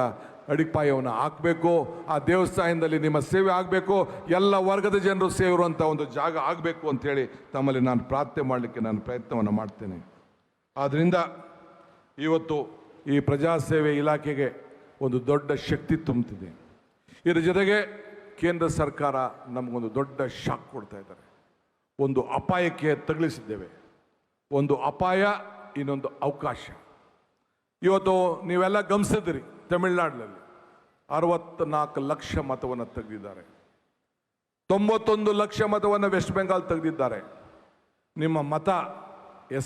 ಅಡಿಪಾಯವನ್ನು ಹಾಕಬೇಕು. ಆ ದೇವಸ್ಥಾನದಲ್ಲಿ ನಿಮ್ಮ ಸೇವೆ ಆಗಬೇಕು, ಎಲ್ಲ ವರ್ಗದ ಜನರು ಸೇರುವಂಥ ಒಂದು ಜಾಗ ಆಗಬೇಕು ಅಂಥೇಳಿ ತಮ್ಮಲ್ಲಿ ನಾನು ಪ್ರಾರ್ಥನೆ ಮಾಡಲಿಕ್ಕೆ ನಾನು ಪ್ರಯತ್ನವನ್ನು ಮಾಡ್ತೇನೆ. ಆದ್ದರಿಂದ ಇವತ್ತು ಈ ಪ್ರಜಾಸೇವೆ ಇಲಾಖೆಗೆ ಒಂದು ದೊಡ್ಡ ಶಕ್ತಿ ತುಂಬುತ್ತಿದೆ. ಇದರ ಜೊತೆಗೆ ಕೇಂದ್ರ ಸರ್ಕಾರ ನಮಗೊಂದು ದೊಡ್ಡ ಶಾಕ್ ಕೊಡ್ತಾ ಇದ್ದಾರೆ. ಒಂದು ಅಪಾಯಕ್ಕೆ ತಗುಲಿಸಿದ್ದೇವೆ. ಒಂದು ಅಪಾಯ, ಇನ್ನೊಂದು ಅವಕಾಶ. ಇವತ್ತು ನೀವೆಲ್ಲ ಗಮನಿಸಿದ್ರಿ, ತಮಿಳುನಾಡಿನಲ್ಲಿ 64 ಲಕ್ಷ ಮತವನ್ನು ತೆಗೆದಿದ್ದಾರೆ. 91 ಲಕ್ಷ ಮತವನ್ನು ವೆಸ್ಟ್ ಬೆಂಗಾಲ್ ತೆಗೆದಿದ್ದಾರೆ. ನಿಮ್ಮ ಮತ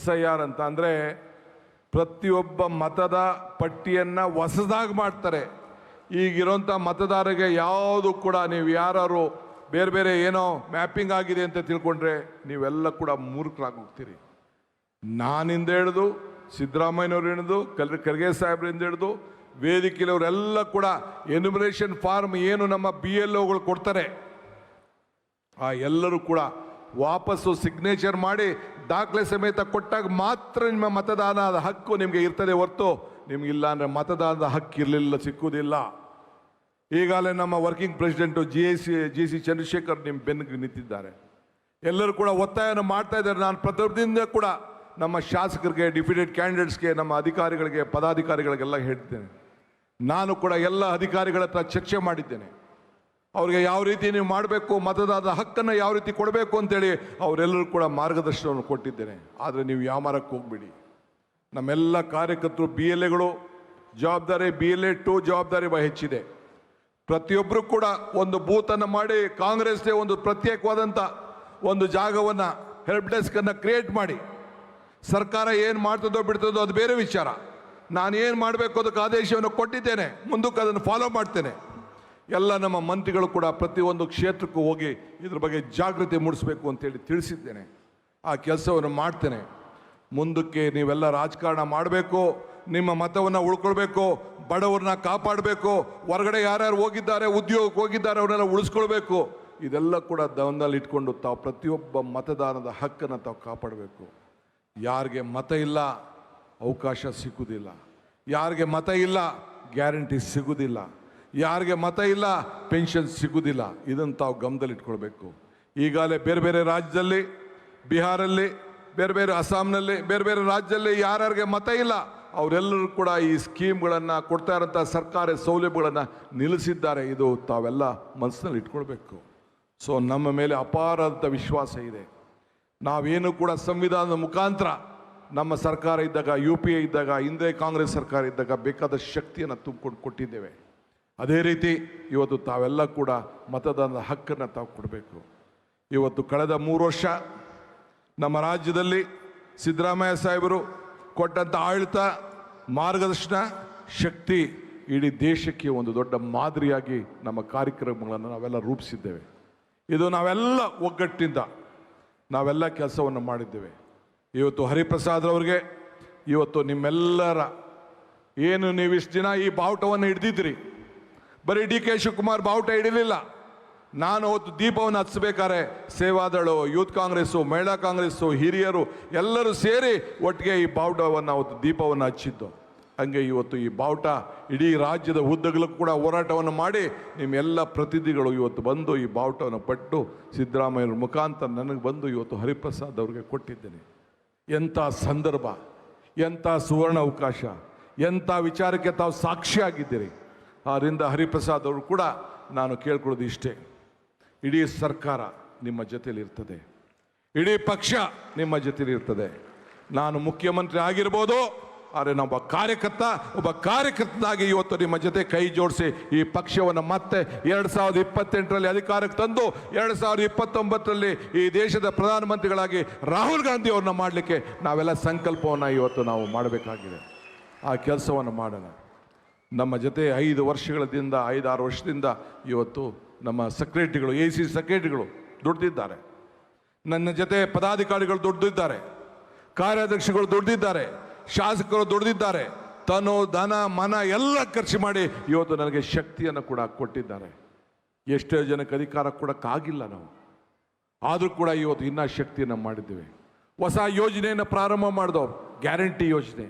SIR ಅಂತ ಅಂದರೆ ಪ್ರತಿಯೊಬ್ಬ ಮತದ ಪಟ್ಟಿಯನ್ನು ಹೊಸದಾಗಿ ಮಾಡ್ತಾರೆ. ಈಗಿರೋಂಥ ಮತದಾರರಿಗೆ ಯಾವುದು ಕೂಡ ನೀವು ಯಾರು ಬೇರೆ ಬೇರೆ ಏನೋ ಮ್ಯಾಪಿಂಗ್ ಆಗಿದೆ ಅಂತ ತಿಳ್ಕೊಂಡ್ರೆ ನೀವೆಲ್ಲ ಕೂಡ ಮೂರ್ಖರಾಗಿ ಹೋಗ್ತೀರಿ. ನಾನಿಂದ ಹಿಡಿದು ಸಿದ್ದರಾಮಯ್ಯನವ್ರು ಹಿಡಿದು ಖರ್ಗೆ ಸಾಹೇಬ್ರಿಂದ ಹಿಡಿದು ವೇದಿಕೆಯವರೆಲ್ಲ ಕೂಡ ಎನ್ಯುಮರೇಷನ್ ಫಾರ್ಮ್ ಏನು ನಮ್ಮ BLOಗಳು ಕೊಡ್ತಾರೆ, ಆ ಎಲ್ಲರೂ ಕೂಡ ವಾಪಸ್ಸು ಸಿಗ್ನೇಚರ್ ಮಾಡಿ ದಾಖಲೆ ಸಮೇತ ಕೊಟ್ಟಾಗ ಮಾತ್ರ ನಿಮ್ಮ ಮತದಾನದ ಹಕ್ಕು ನಿಮಗೆ ಇರ್ತದೆ ಹೊರತು ನಿಮಗಿಲ್ಲ ಅಂದರೆ ಮತದಾನದ ಹಕ್ಕು ಇರಲಿಲ್ಲ, ಸಿಕ್ಕುವುದಿಲ್ಲ. ಈಗಾಗಲೇ ನಮ್ಮ ವರ್ಕಿಂಗ್ ಪ್ರೆಸಿಡೆಂಟು GC ಚಂದ್ರಶೇಖರ್ ನಿಮ್ಮ ಬೆನ್ನಿಗೆ ನಿಂತಿದ್ದಾರೆ. ಎಲ್ಲರೂ ಕೂಡ ಒತ್ತಾಯವನ್ನು ಮಾಡ್ತಾ ಇದ್ದಾರೆ. ನಾನು ಪ್ರತಿಯೊಬ್ಬರಿಂದ ಕೂಡ ನಮ್ಮ ಶಾಸಕರಿಗೆ, ಡಿಪ್ಯೂಟೆಡ್ ಕ್ಯಾಂಡಿಡೇಟ್ಸ್ಗೆ, ನಮ್ಮ ಅಧಿಕಾರಿಗಳಿಗೆ, ಪದಾಧಿಕಾರಿಗಳಿಗೆಲ್ಲ ಹೇಳ್ತೇನೆ. ನಾನು ಕೂಡ ಎಲ್ಲ ಅಧಿಕಾರಿಗಳ ಹತ್ರ ಚರ್ಚೆ ಮಾಡಿದ್ದೇನೆ. ಅವ್ರಿಗೆ ಯಾವ ರೀತಿ ನೀವು ಮಾಡಬೇಕು, ಮತದಾನದ ಹಕ್ಕನ್ನು ಯಾವ ರೀತಿ ಕೊಡಬೇಕು ಅಂತೇಳಿ ಅವರೆಲ್ಲರೂ ಕೂಡ ಮಾರ್ಗದರ್ಶನವನ್ನು ಕೊಟ್ಟಿದ್ದೇನೆ. ಆದರೆ ನೀವು ಯಾಮಾರಕ್ಕೆ ಹೋಗ್ಬಿಡಿ. ನಮ್ಮೆಲ್ಲ ಕಾರ್ಯಕರ್ತರು BLAಗಳು ಜವಾಬ್ದಾರಿ, BLA 2 ಜವಾಬ್ದಾರಿ ಹೆಚ್ಚಿದೆ. ಪ್ರತಿಯೊಬ್ಬರು ಕೂಡ ಒಂದು ಬೂತನ್ನು ಮಾಡಿ ಕಾಂಗ್ರೆಸ್ಗೆ ಒಂದು ಪ್ರತ್ಯೇಕವಾದಂಥ ಒಂದು ಜಾಗವನ್ನು, ಹೆಲ್ಪ್ ಡೆಸ್ಕನ್ನು ಕ್ರಿಯೇಟ್ ಮಾಡಿ, ಸರ್ಕಾರ ಏನು ಮಾಡ್ತದೋ ಬಿಡ್ತದೋ ಅದು ಬೇರೆ ವಿಚಾರ. ನಾನು ಏನು ಮಾಡಬೇಕು ಅದಕ್ಕೆ ಆದೇಶವನ್ನು ಕೊಟ್ಟಿದ್ದೇನೆ, ಮುಂದಕ್ಕೆ ಅದನ್ನು ಫಾಲೋ ಮಾಡ್ತೇನೆ. ಎಲ್ಲ ನಮ್ಮ ಮಂತ್ರಿಗಳು ಕೂಡ ಪ್ರತಿಯೊಂದು ಕ್ಷೇತ್ರಕ್ಕೂ ಹೋಗಿ ಇದ್ರ ಬಗ್ಗೆ ಜಾಗೃತಿ ಮೂಡಿಸಬೇಕು ಅಂತೇಳಿ ತಿಳಿಸಿದ್ದೇನೆ. ಆ ಕೆಲಸವನ್ನು ಮಾಡ್ತೇನೆ. ಮುಂದಕ್ಕೆ ನೀವೆಲ್ಲ ರಾಜಕಾರಣ ಮಾಡಬೇಕು, ನಿಮ್ಮ ಮತವನ್ನು ಉಳ್ಕೊಳ್ಬೇಕು, ಬಡವ್ರನ್ನ ಕಾಪಾಡಬೇಕು, ಹೊರಗಡೆ ಯಾರ್ಯಾರು ಹೋಗಿದ್ದಾರೆ, ಉದ್ಯೋಗಕ್ಕೆ ಹೋಗಿದ್ದಾರೆ ಅವರೆಲ್ಲ ಉಳಿಸ್ಕೊಳ್ಬೇಕು. ಇದೆಲ್ಲ ಕೂಡ ಗಮನದಲ್ಲಿ ಇಟ್ಕೊಂಡು ತಾವು ಪ್ರತಿಯೊಬ್ಬ ಮತದಾನದ ಹಕ್ಕನ್ನು ತಾವು ಕಾಪಾಡಬೇಕು. ಯಾರಿಗೆ ಮತ ಇಲ್ಲ ಅವಕಾಶ ಸಿಗುವುದಿಲ್ಲ, ಯಾರಿಗೆ ಮತ ಇಲ್ಲ ಗ್ಯಾರಂಟಿ ಸಿಗುವುದಿಲ್ಲ, ಯಾರಿಗೆ ಮತ ಇಲ್ಲ ಪೆನ್ಷನ್ ಸಿಗುವುದಿಲ್ಲ. ಇದನ್ನು ತಾವು ಗಮನದಲ್ಲಿ ಇಟ್ಕೊಳ್ಬೇಕು. ಈಗಾಗಲೇ ಬೇರೆ ಬೇರೆ ರಾಜ್ಯದಲ್ಲಿ, ಬಿಹಾರಲ್ಲಿ, ಬೇರೆ ಬೇರೆ ಅಸ್ಸಾಂನಲ್ಲಿ, ಬೇರೆ ಬೇರೆ ರಾಜ್ಯದಲ್ಲಿ ಯಾರ್ಯಾರಿಗೆ ಮತ ಇಲ್ಲ ಅವರೆಲ್ಲರೂ ಕೂಡ ಈ ಸ್ಕೀಮ್ಗಳನ್ನು ಕೊಡ್ತಾ ಇರೋಂಥ ಸರ್ಕಾರಿ ಸೌಲಭ್ಯಗಳನ್ನು ನಿಲ್ಲಿಸಿದ್ದಾರೆ. ಇದು ತಾವೆಲ್ಲ ಮನಸ್ಸಿನಲ್ಲಿ ಇಟ್ಕೊಳ್ಬೇಕು. ಸೊ ನಮ್ಮ ಮೇಲೆ ಅಪಾರವಾದಂಥ ವಿಶ್ವಾಸ ಇದೆ. ನಾವೇನು ಕೂಡ ಸಂವಿಧಾನದ ಮುಖಾಂತರ ನಮ್ಮ ಸರ್ಕಾರ ಇದ್ದಾಗ, UPA ಇದ್ದಾಗ, ಹಿಂದೆ ಕಾಂಗ್ರೆಸ್ ಸರ್ಕಾರ ಇದ್ದಾಗ ಬೇಕಾದ ಶಕ್ತಿಯನ್ನು ತುಂಬಿಕೊಂಡು ಕೊಟ್ಟಿದ್ದೇವೆ. ಅದೇ ರೀತಿ ಇವತ್ತು ತಾವೆಲ್ಲ ಕೂಡ ಮತದಾನದ ಹಕ್ಕನ್ನು ತಾವು ಕೊಡಬೇಕು. ಇವತ್ತು ಕಳೆದ 3 ವರ್ಷ ನಮ್ಮ ರಾಜ್ಯದಲ್ಲಿ ಸಿದ್ದರಾಮಯ್ಯ ಸಾಹೇಬರು ಕೊಟ್ಟಂಥ ಆಡಳಿತ, ಮಾರ್ಗದರ್ಶನ, ಶಕ್ತಿ ಇಡೀ ದೇಶಕ್ಕೆ ಒಂದು ದೊಡ್ಡ ಮಾದರಿಯಾಗಿ ನಮ್ಮ ಕಾರ್ಯಕ್ರಮಗಳನ್ನು ನಾವೆಲ್ಲ ರೂಪಿಸಿದ್ದೇವೆ. ಇದು ನಾವೆಲ್ಲ ಒಗ್ಗಟ್ಟಿನಿಂದ ನಾವೆಲ್ಲ ಕೆಲಸವನ್ನು ಮಾಡಿದ್ದೇವೆ. ಇವತ್ತು ಹರಿಪ್ರಸಾದ್ ಅವರಿಗೆ, ಇವತ್ತು ನಿಮ್ಮೆಲ್ಲರ ಏನು ನೀವು ಇಷ್ಟು ದಿನ ಈ ಬಾವುಟವನ್ನು ಹಿಡ್ದಿದ್ರಿ, ಬರೀ DK ಶಿವಕುಮಾರ್ ಬಾವುಟ ಹಿಡಿಲಿಲ್ಲ. ನಾನು ಅವತ್ತು ದೀಪವನ್ನು ಹಚ್ಚಬೇಕಾದ್ರೆ ಸೇವಾದಳು, ಯೂತ್ ಕಾಂಗ್ರೆಸ್ಸು, ಮಹಿಳಾ ಕಾಂಗ್ರೆಸ್ಸು, ಹಿರಿಯರು ಎಲ್ಲರೂ ಸೇರಿ ಒಟ್ಟಿಗೆ ಈ ಬಾವುಟವನ್ನು ಅವತ್ತು ದೀಪವನ್ನು ಹಚ್ಚಿದ್ದು. ಹಂಗೆ ಇವತ್ತು ಈ ಬಾವುಟ ಇಡೀ ರಾಜ್ಯದ ಉದ್ದಗಲೂ ಕೂಡ ಹೋರಾಟವನ್ನು ಮಾಡಿ ನಿಮ್ಮೆಲ್ಲ ಪ್ರತಿನಿಧಿಗಳು ಇವತ್ತು ಬಂದು ಈ ಬಾವುಟವನ್ನು ಪಟ್ಟು ಸಿದ್ದರಾಮಯ್ಯವ್ರ ಮುಖಾಂತರ ನನಗೆ ಬಂದು ಇವತ್ತು ಹರಿಪ್ರಸಾದ್ ಅವ್ರಿಗೆ ಕೊಟ್ಟಿದ್ದೇನೆ. ಎಂಥ ಸಂದರ್ಭ, ಎಂಥ ಸುವರ್ಣ ಅವಕಾಶ, ಎಂಥ ವಿಚಾರಕ್ಕೆ ತಾವು ಸಾಕ್ಷಿಯಾಗಿದ್ದೀರಿ. ಆದ್ದರಿಂದ ಹರಿಪ್ರಸಾದ್ ಅವರು ಕೂಡ ನಾನು ಕೇಳ್ಕೊಳ್ಳೋದು ಇಷ್ಟೇ, ಇಡೀ ಸರ್ಕಾರ ನಿಮ್ಮ ಜೊತೆಲಿ ಇರ್ತದೆ, ಇಡೀ ಪಕ್ಷ ನಿಮ್ಮ ಜೊತೆಲಿ ಇರ್ತದೆ. ನಾನು ಮುಖ್ಯಮಂತ್ರಿ ಆಗಿರ್ಬೋದು, ಆದರೆ ಒಬ್ಬ ಕಾರ್ಯಕರ್ತನಾಗಿ ಇವತ್ತು ನಿಮ್ಮ ಜೊತೆ ಕೈ ಜೋಡಿಸಿ ಈ ಪಕ್ಷವನ್ನು ಮತ್ತೆ 2028ರಲ್ಲಿ ಅಧಿಕಾರಕ್ಕೆ ತಂದು 2029ರಲ್ಲಿ ಈ ದೇಶದ ಪ್ರಧಾನಮಂತ್ರಿಗಳಾಗಿ ರಾಹುಲ್ ಗಾಂಧಿ ಅವ್ರನ್ನ ಮಾಡಲಿಕ್ಕೆ ನಾವೆಲ್ಲ ಸಂಕಲ್ಪವನ್ನು ಇವತ್ತು ನಾವು ಮಾಡಬೇಕಾಗಿದೆ. ಆ ಕೆಲಸವನ್ನು ಮಾಡೋಣ. ನಮ್ಮ ಜೊತೆ 5 ವರ್ಷದಿಂದ ಇವತ್ತು ನಮ್ಮ ಸೆಕ್ರೆಟರಿಗಳು, AC ಸೆಕ್ರೆಟರಿಗಳು ದುಡ್ದಿದ್ದಾರೆ, ನನ್ನ ಜೊತೆ ಪದಾಧಿಕಾರಿಗಳು ದುಡ್ದಿದ್ದಾರೆ, ಕಾರ್ಯಾಧ್ಯಕ್ಷಗಳು ದುಡ್ದಿದ್ದಾರೆ, ಶಾಸಕರು ದುಡ್ದಿದ್ದಾರೆ, ತನು ಧನ ಮನ ಎಲ್ಲ ಖರ್ಚು ಮಾಡಿ ಇವತ್ತು ನನಗೆ ಶಕ್ತಿಯನ್ನು ಕೂಡ ಕೊಟ್ಟಿದ್ದಾರೆ. ಎಷ್ಟೋ ಜನಕ್ಕೆ ಅಧಿಕಾರ ಕೊಡೋಕ್ಕಾಗಿಲ್ಲ ನಾವು, ಆದರೂ ಕೂಡ ಇವತ್ತು ಇನ್ನೂ ಶಕ್ತಿಯನ್ನು ಮಾಡಿದ್ದೇವೆ. ಹೊಸ ಯೋಜನೆಯನ್ನು ಪ್ರಾರಂಭ ಮಾಡಿದವು, ಗ್ಯಾರಂಟಿ ಯೋಜನೆ.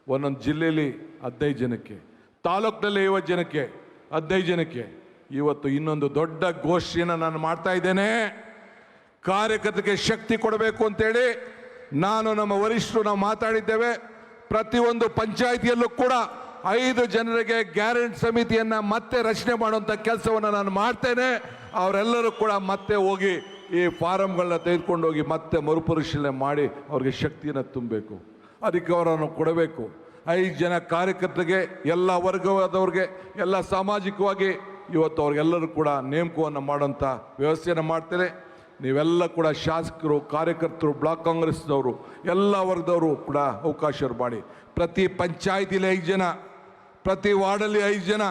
ಒಂದೊಂದು ಜಿಲ್ಲೆಯಲ್ಲಿ 15 ಜನಕ್ಕೆ, ತಾಲೂಕಿನಲ್ಲಿ 50 ಜನಕ್ಕೆ, 15 ಜನಕ್ಕೆ. ಇವತ್ತು ಇನ್ನೊಂದು ದೊಡ್ಡ ಗೋಷ್ಠಿಯನ್ನು ನಾನು ಮಾಡ್ತಾ ಇದ್ದೇನೆ. ಕಾರ್ಯಕರ್ತರಿಗೆ ಶಕ್ತಿ ಕೊಡಬೇಕು ಅಂತೇಳಿ ನಾನು ನಮ್ಮ ವರಿಷ್ಠರು ನಾವು ಮಾತಾಡಿದ್ದೇವೆ. ಪ್ರತಿಯೊಂದು ಪಂಚಾಯಿತಿಯಲ್ಲೂ ಕೂಡ 5 ಜನರಿಗೆ ಗ್ಯಾರಂಟಿ ಸಮಿತಿಯನ್ನು ಮತ್ತೆ ರಚನೆ ಮಾಡುವಂಥ ಕೆಲಸವನ್ನು ನಾನು ಮಾಡ್ತೇನೆ. ಅವರೆಲ್ಲರೂ ಕೂಡ ಮತ್ತೆ ಹೋಗಿ ಈ ಫಾರಮ್ಗಳನ್ನ ತೆಗೆದುಕೊಂಡು ಹೋಗಿ ಮತ್ತೆ ಮರುಪರಿಶೀಲನೆ ಮಾಡಿ ಅವ್ರಿಗೆ ಶಕ್ತಿಯನ್ನು ತುಂಬಬೇಕು, ಅಧಿಕಾರವನ್ನು ಕೊಡಬೇಕು. 5 ಜನ ಕಾರ್ಯಕರ್ತರಿಗೆ, ಎಲ್ಲ ವರ್ಗವಾದವ್ರಿಗೆ, ಎಲ್ಲ ಸಾಮಾಜಿಕವಾಗಿ ಇವತ್ತು ಅವ್ರಿಗೆಲ್ಲರೂ ಕೂಡ ನೇಮಕವನ್ನು ಮಾಡೋಂಥ ವ್ಯವಸ್ಥೆಯನ್ನು ಮಾಡ್ತೇನೆ. ನೀವೆಲ್ಲ ಕೂಡ ಶಾಸಕರು, ಕಾರ್ಯಕರ್ತರು, ಬ್ಲಾಕ್ ಕಾಂಗ್ರೆಸ್ನವರು, ಎಲ್ಲ ವರ್ಗದವರು ಕೂಡ ಅವಕಾಶ ಮಾಡಿ. ಪ್ರತಿ ಪಂಚಾಯಿತಿಲಿ 5 ಜನ, ಪ್ರತಿ ವಾರ್ಡಲ್ಲಿ 5 ಜನ,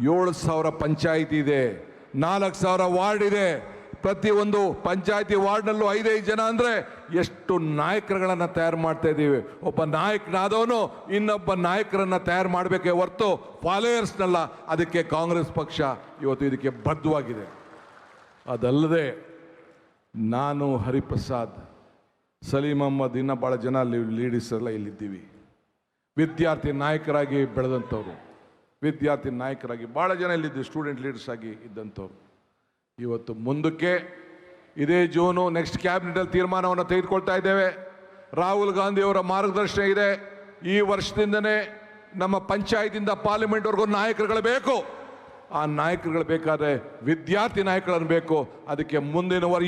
7,000 ಪಂಚಾಯಿತಿ ಇದೆ, 4,000 ವಾರ್ಡ್ ಇದೆ. ಪ್ರತಿಯೊಂದು ಪಂಚಾಯಿತಿ ವಾರ್ಡ್ನಲ್ಲೂ 5-5 ಜನ ಅಂದರೆ ಎಷ್ಟು ನಾಯಕರುಗಳನ್ನು ತಯಾರು ಮಾಡ್ತಾ ಇದ್ದೀವಿ. ಒಬ್ಬ ನಾಯಕನಾದವನು ಇನ್ನೊಬ್ಬ ನಾಯಕರನ್ನು ತಯಾರು ಮಾಡಬೇಕೇ ಹೊರತು ಫಾಲೋಯರ್ಸ್ನಲ್ಲ. ಅದಕ್ಕೆ ಕಾಂಗ್ರೆಸ್ ಪಕ್ಷ ಇವತ್ತು ಇದಕ್ಕೆ ಬದ್ಧವಾಗಿದೆ. ಅದಲ್ಲದೆ ನಾನು, ಹರಿಪ್ರಸಾದ್, ಸಲೀಂ ಅಹ್ಮದ್, ಇನ್ನೂ ಭಾಳ ಜನ ಲೀಡರ್ಸ್ ಎಲ್ಲ ಇಲ್ಲಿದ್ದೀವಿ. ವಿದ್ಯಾರ್ಥಿ ನಾಯಕರಾಗಿ ಬೆಳೆದಂಥವ್ರು, ವಿದ್ಯಾರ್ಥಿ ನಾಯಕರಾಗಿ ಭಾಳ ಜನ ಇಲ್ಲಿದ್ದೀವಿ, ಸ್ಟೂಡೆಂಟ್ ಲೀಡರ್ಸ್ ಆಗಿ ಇದ್ದಂಥವ್ರು. ಇವತ್ತು ಮುಂದಕ್ಕೆ ಇದೇ ಜೂನು ನೆಕ್ಸ್ಟ್ ಕ್ಯಾಬಿನೆಟಲ್ಲಿ ತೀರ್ಮಾನವನ್ನು ತೆಗೆದುಕೊಳ್ತಾ ಇದ್ದೇವೆ. ರಾಹುಲ್ ಗಾಂಧಿ ಅವರ ಮಾರ್ಗದರ್ಶನ ಇದೆ. ಈ ವರ್ಷದಿಂದನೇ ನಮ್ಮ ಪಂಚಾಯತಿಂದ ಪಾರ್ಲಿಮೆಂಟ್ವರೆಗೂ ನಾಯಕರುಗಳು ಬೇಕು. ಆ ನಾಯಕರುಗಳು ಬೇಕಾದ್ರೆ ವಿದ್ಯಾರ್ಥಿ ನಾಯಕರನ್ನು ಬೇಕು. ಅದಕ್ಕೆ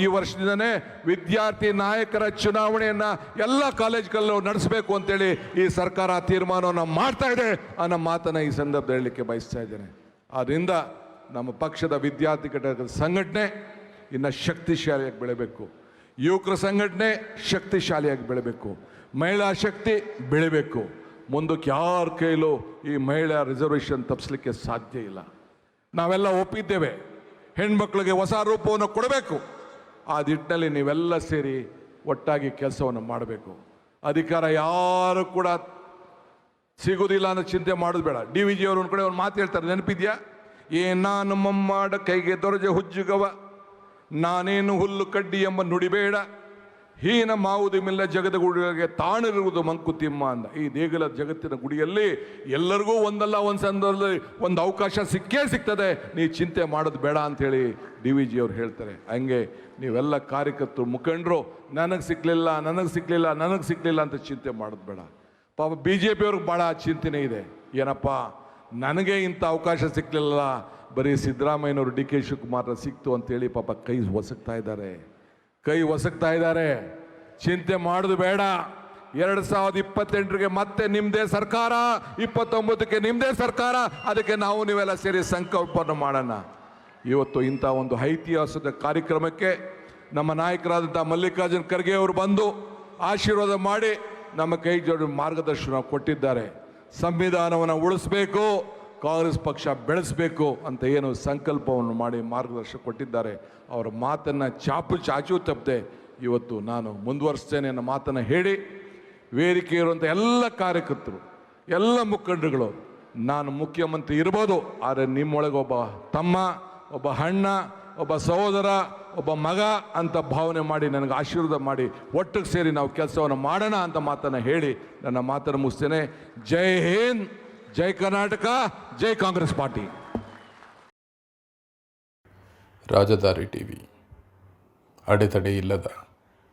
ಈ ವರ್ಷದಿಂದನೇ ವಿದ್ಯಾರ್ಥಿ ನಾಯಕರ ಚುನಾವಣೆಯನ್ನು ಎಲ್ಲ ಕಾಲೇಜ್ಗಳಲ್ಲೂ ನಡೆಸಬೇಕು ಅಂತೇಳಿ ಈ ಸರ್ಕಾರ ತೀರ್ಮಾನವನ್ನು ಮಾಡ್ತಾ ಇದೆ ಅನ್ನೋ ಮಾತನ್ನು ಈ ಸಂದರ್ಭದಲ್ಲಿ ಹೇಳಲಿಕ್ಕೆ ಬಯಸ್ತಾ ಇದ್ದೇನೆ. ಆದ್ದರಿಂದ ನಮ್ಮ ಪಕ್ಷದ ವಿದ್ಯಾರ್ಥಿ ಘಟಕದ ಸಂಘಟನೆ ಇನ್ನು ಶಕ್ತಿಶಾಲಿಯಾಗಿ ಬೆಳೆಯಬೇಕು. ಯುವಕರ ಸಂಘಟನೆ ಶಕ್ತಿಶಾಲಿಯಾಗಿ ಬೆಳೆಯಬೇಕು. ಮಹಿಳಾ ಶಕ್ತಿ ಬೆಳೆಯಬೇಕು. ಮುಂದಕ್ಕೆ ಯಾರ ಕೈಲೂ ಈ ಮಹಿಳಾ ರಿಸರ್ವೇಷನ್ ತಪ್ಪಿಸಲಿಕ್ಕೆ ಸಾಧ್ಯ ಇಲ್ಲ. ನಾವೆಲ್ಲ ಒಪ್ಪಿದ್ದೇವೆ, ಹೆಣ್ಮಕ್ಳಿಗೆ ಹೊಸ ರೂಪವನ್ನು ಕೊಡಬೇಕು. ಆ ನಿಟ್ಟಿನಲ್ಲಿ ನೀವೆಲ್ಲ ಸೇರಿ ಒಟ್ಟಾಗಿ ಕೆಲಸವನ್ನು ಮಾಡಬೇಕು. ಅಧಿಕಾರ ಯಾರು ಕೂಡ ಸಿಗುವುದಿಲ್ಲ ಅನ್ನೋ ಚಿಂತೆ ಮಾಡೋದು ಬೇಡ. DVG ಅವರು ಒಂದು ಕಡೆ ಒಂದು ಮಾತು ಹೇಳ್ತಾರೆ, ನೆನಪಿದ್ಯಾ? ನಾನು ಮಮ್ಮಾಡ ಕೈಗೆ ದೊರಜೆ ಹುಜ್ಜುಗವ, ನಾನೇನು ಹುಲ್ಲು ಕಡ್ಡಿ ಎಂಬ ನುಡಿಬೇಡ, ಹೀನ ಮಾವುದಿಮಿಲ್ಲ ಜಗದ ಗುಡಿಗಳಿಗೆ ತಾಣಿರುವುದು ಮಂಕುತಿಮ್ಮ ಅಂದ. ಈ ದೇಗುಲ ಜಗತ್ತಿನ ಗುಡಿಯಲ್ಲಿ ಎಲ್ಲರಿಗೂ ಒಂದಲ್ಲ ಒಂದು ಸಂದರ್ಭದಲ್ಲಿ ಒಂದು ಅವಕಾಶ ಸಿಕ್ಕೇ ಸಿಗ್ತದೆ, ನೀ ಚಿಂತೆ ಮಾಡೋದು ಬೇಡ ಅಂಥೇಳಿ DVG ಅವರು ಹೇಳ್ತಾರೆ. ಹಂಗೆ ನೀವೆಲ್ಲ ಕಾರ್ಯಕರ್ತರು, ಮುಖಂಡರು ನನಗೆ ಸಿಕ್ಕಲಿಲ್ಲ ಅಂತ ಚಿಂತೆ ಮಾಡೋದು ಬೇಡ. ಪಾಪ BJP ಅವ್ರಿಗೆ ಭಾಳ ಚಿಂತನೆ ಇದೆ. ಏನಪ್ಪ, ನನಗೆ ಇಂಥ ಅವಕಾಶ ಸಿಕ್ಕಲಿಲ್ಲ, ಬರೀ ಸಿದ್ದರಾಮಯ್ಯನವರು DK ಶಿವಕುಮಾರ್ ಸಿಕ್ತು ಅಂತೇಳಿ ಪಾಪ ಕೈ ಒಸಕ್ತಾ ಇದ್ದಾರೆ. ಚಿಂತೆ ಮಾಡೋದು ಬೇಡ. 2028ಗೆ ಮತ್ತೆ ನಿಮ್ಮದೇ ಸರ್ಕಾರ, 29ಕ್ಕೆ ನಿಮ್ಮದೇ ಸರ್ಕಾರ. ಅದಕ್ಕೆ ನೀವೆಲ್ಲ ಸೇರಿ ಸಂಕಲ್ಪವನ್ನು ಮಾಡೋಣ. ಇವತ್ತು ಇಂಥ ಒಂದು ಐತಿಹಾಸಿಕ ಕಾರ್ಯಕ್ರಮಕ್ಕೆ ನಮ್ಮ ನಾಯಕರಾದಂಥ ಮಲ್ಲಿಕಾರ್ಜುನ್ ಖರ್ಗೆ ಅವರು ಬಂದು ಆಶೀರ್ವಾದ ಮಾಡಿ ನಮ್ಮ ಕೈ ಜೋಡಿ ಮಾರ್ಗದರ್ಶನ ಕೊಟ್ಟಿದ್ದಾರೆ. ಸಂವಿಧಾನವನ್ನು ಉಳಿಸಬೇಕು, ಕಾಂಗ್ರೆಸ್ ಪಕ್ಷ ಬೆಳೆಸಬೇಕು ಅಂತ ಏನು ಸಂಕಲ್ಪವನ್ನು ಮಾಡಿ ಮಾರ್ಗದರ್ಶನ ಕೊಟ್ಟಿದ್ದಾರೆ. ಅವರ ಮಾತನ್ನು ಚಾಚು ತಪ್ಪದೆ ಇವತ್ತು ನಾನು ಮುಂದುವರಿಸ್ತೇನೆ ಅನ್ನೋ ಮಾತನ್ನು ಹೇಳಿ, ವೇದಿಕೆ ಇರುವಂಥ ಎಲ್ಲ ಕಾರ್ಯಕರ್ತರು, ಎಲ್ಲ ಮುಖಂಡರುಗಳು, ನಾನು ಮುಖ್ಯಮಂತ್ರಿ ಇರ್ಬೋದು, ಆದರೆ ನಿಮ್ಮೊಳಗೆ ಒಬ್ಬ ತಮ್ಮ, ಒಬ್ಬ ಅಣ್ಣ, ಒಬ್ಬ ಸಹೋದರ, ಒಬ್ಬ ಮಗ ಅಂತ ಭಾವನೆ ಮಾಡಿ ನನಗೆ ಆಶೀರ್ವಾದ ಮಾಡಿ ಒಟ್ಟಿಗೆ ಸೇರಿ ನಾವು ಕೆಲಸವನ್ನು ಮಾಡೋಣ ಅಂತ ಮಾತನ್ನು ಹೇಳಿ ನನ್ನ ಮಾತನ್ನು ಮುಗಿಸ್ತೇನೆ. ಜೈ ಹಿಂದ್, ಜೈ ಕರ್ನಾಟಕ, ಜೈ ಕಾಂಗ್ರೆಸ್ ಪಾರ್ಟಿ. ರಾಜಧಾರಿ ಟಿವಿ, ಅಡೆತಡೆ ಇಲ್ಲದ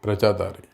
ಪ್ರಜಾದಾರಿ.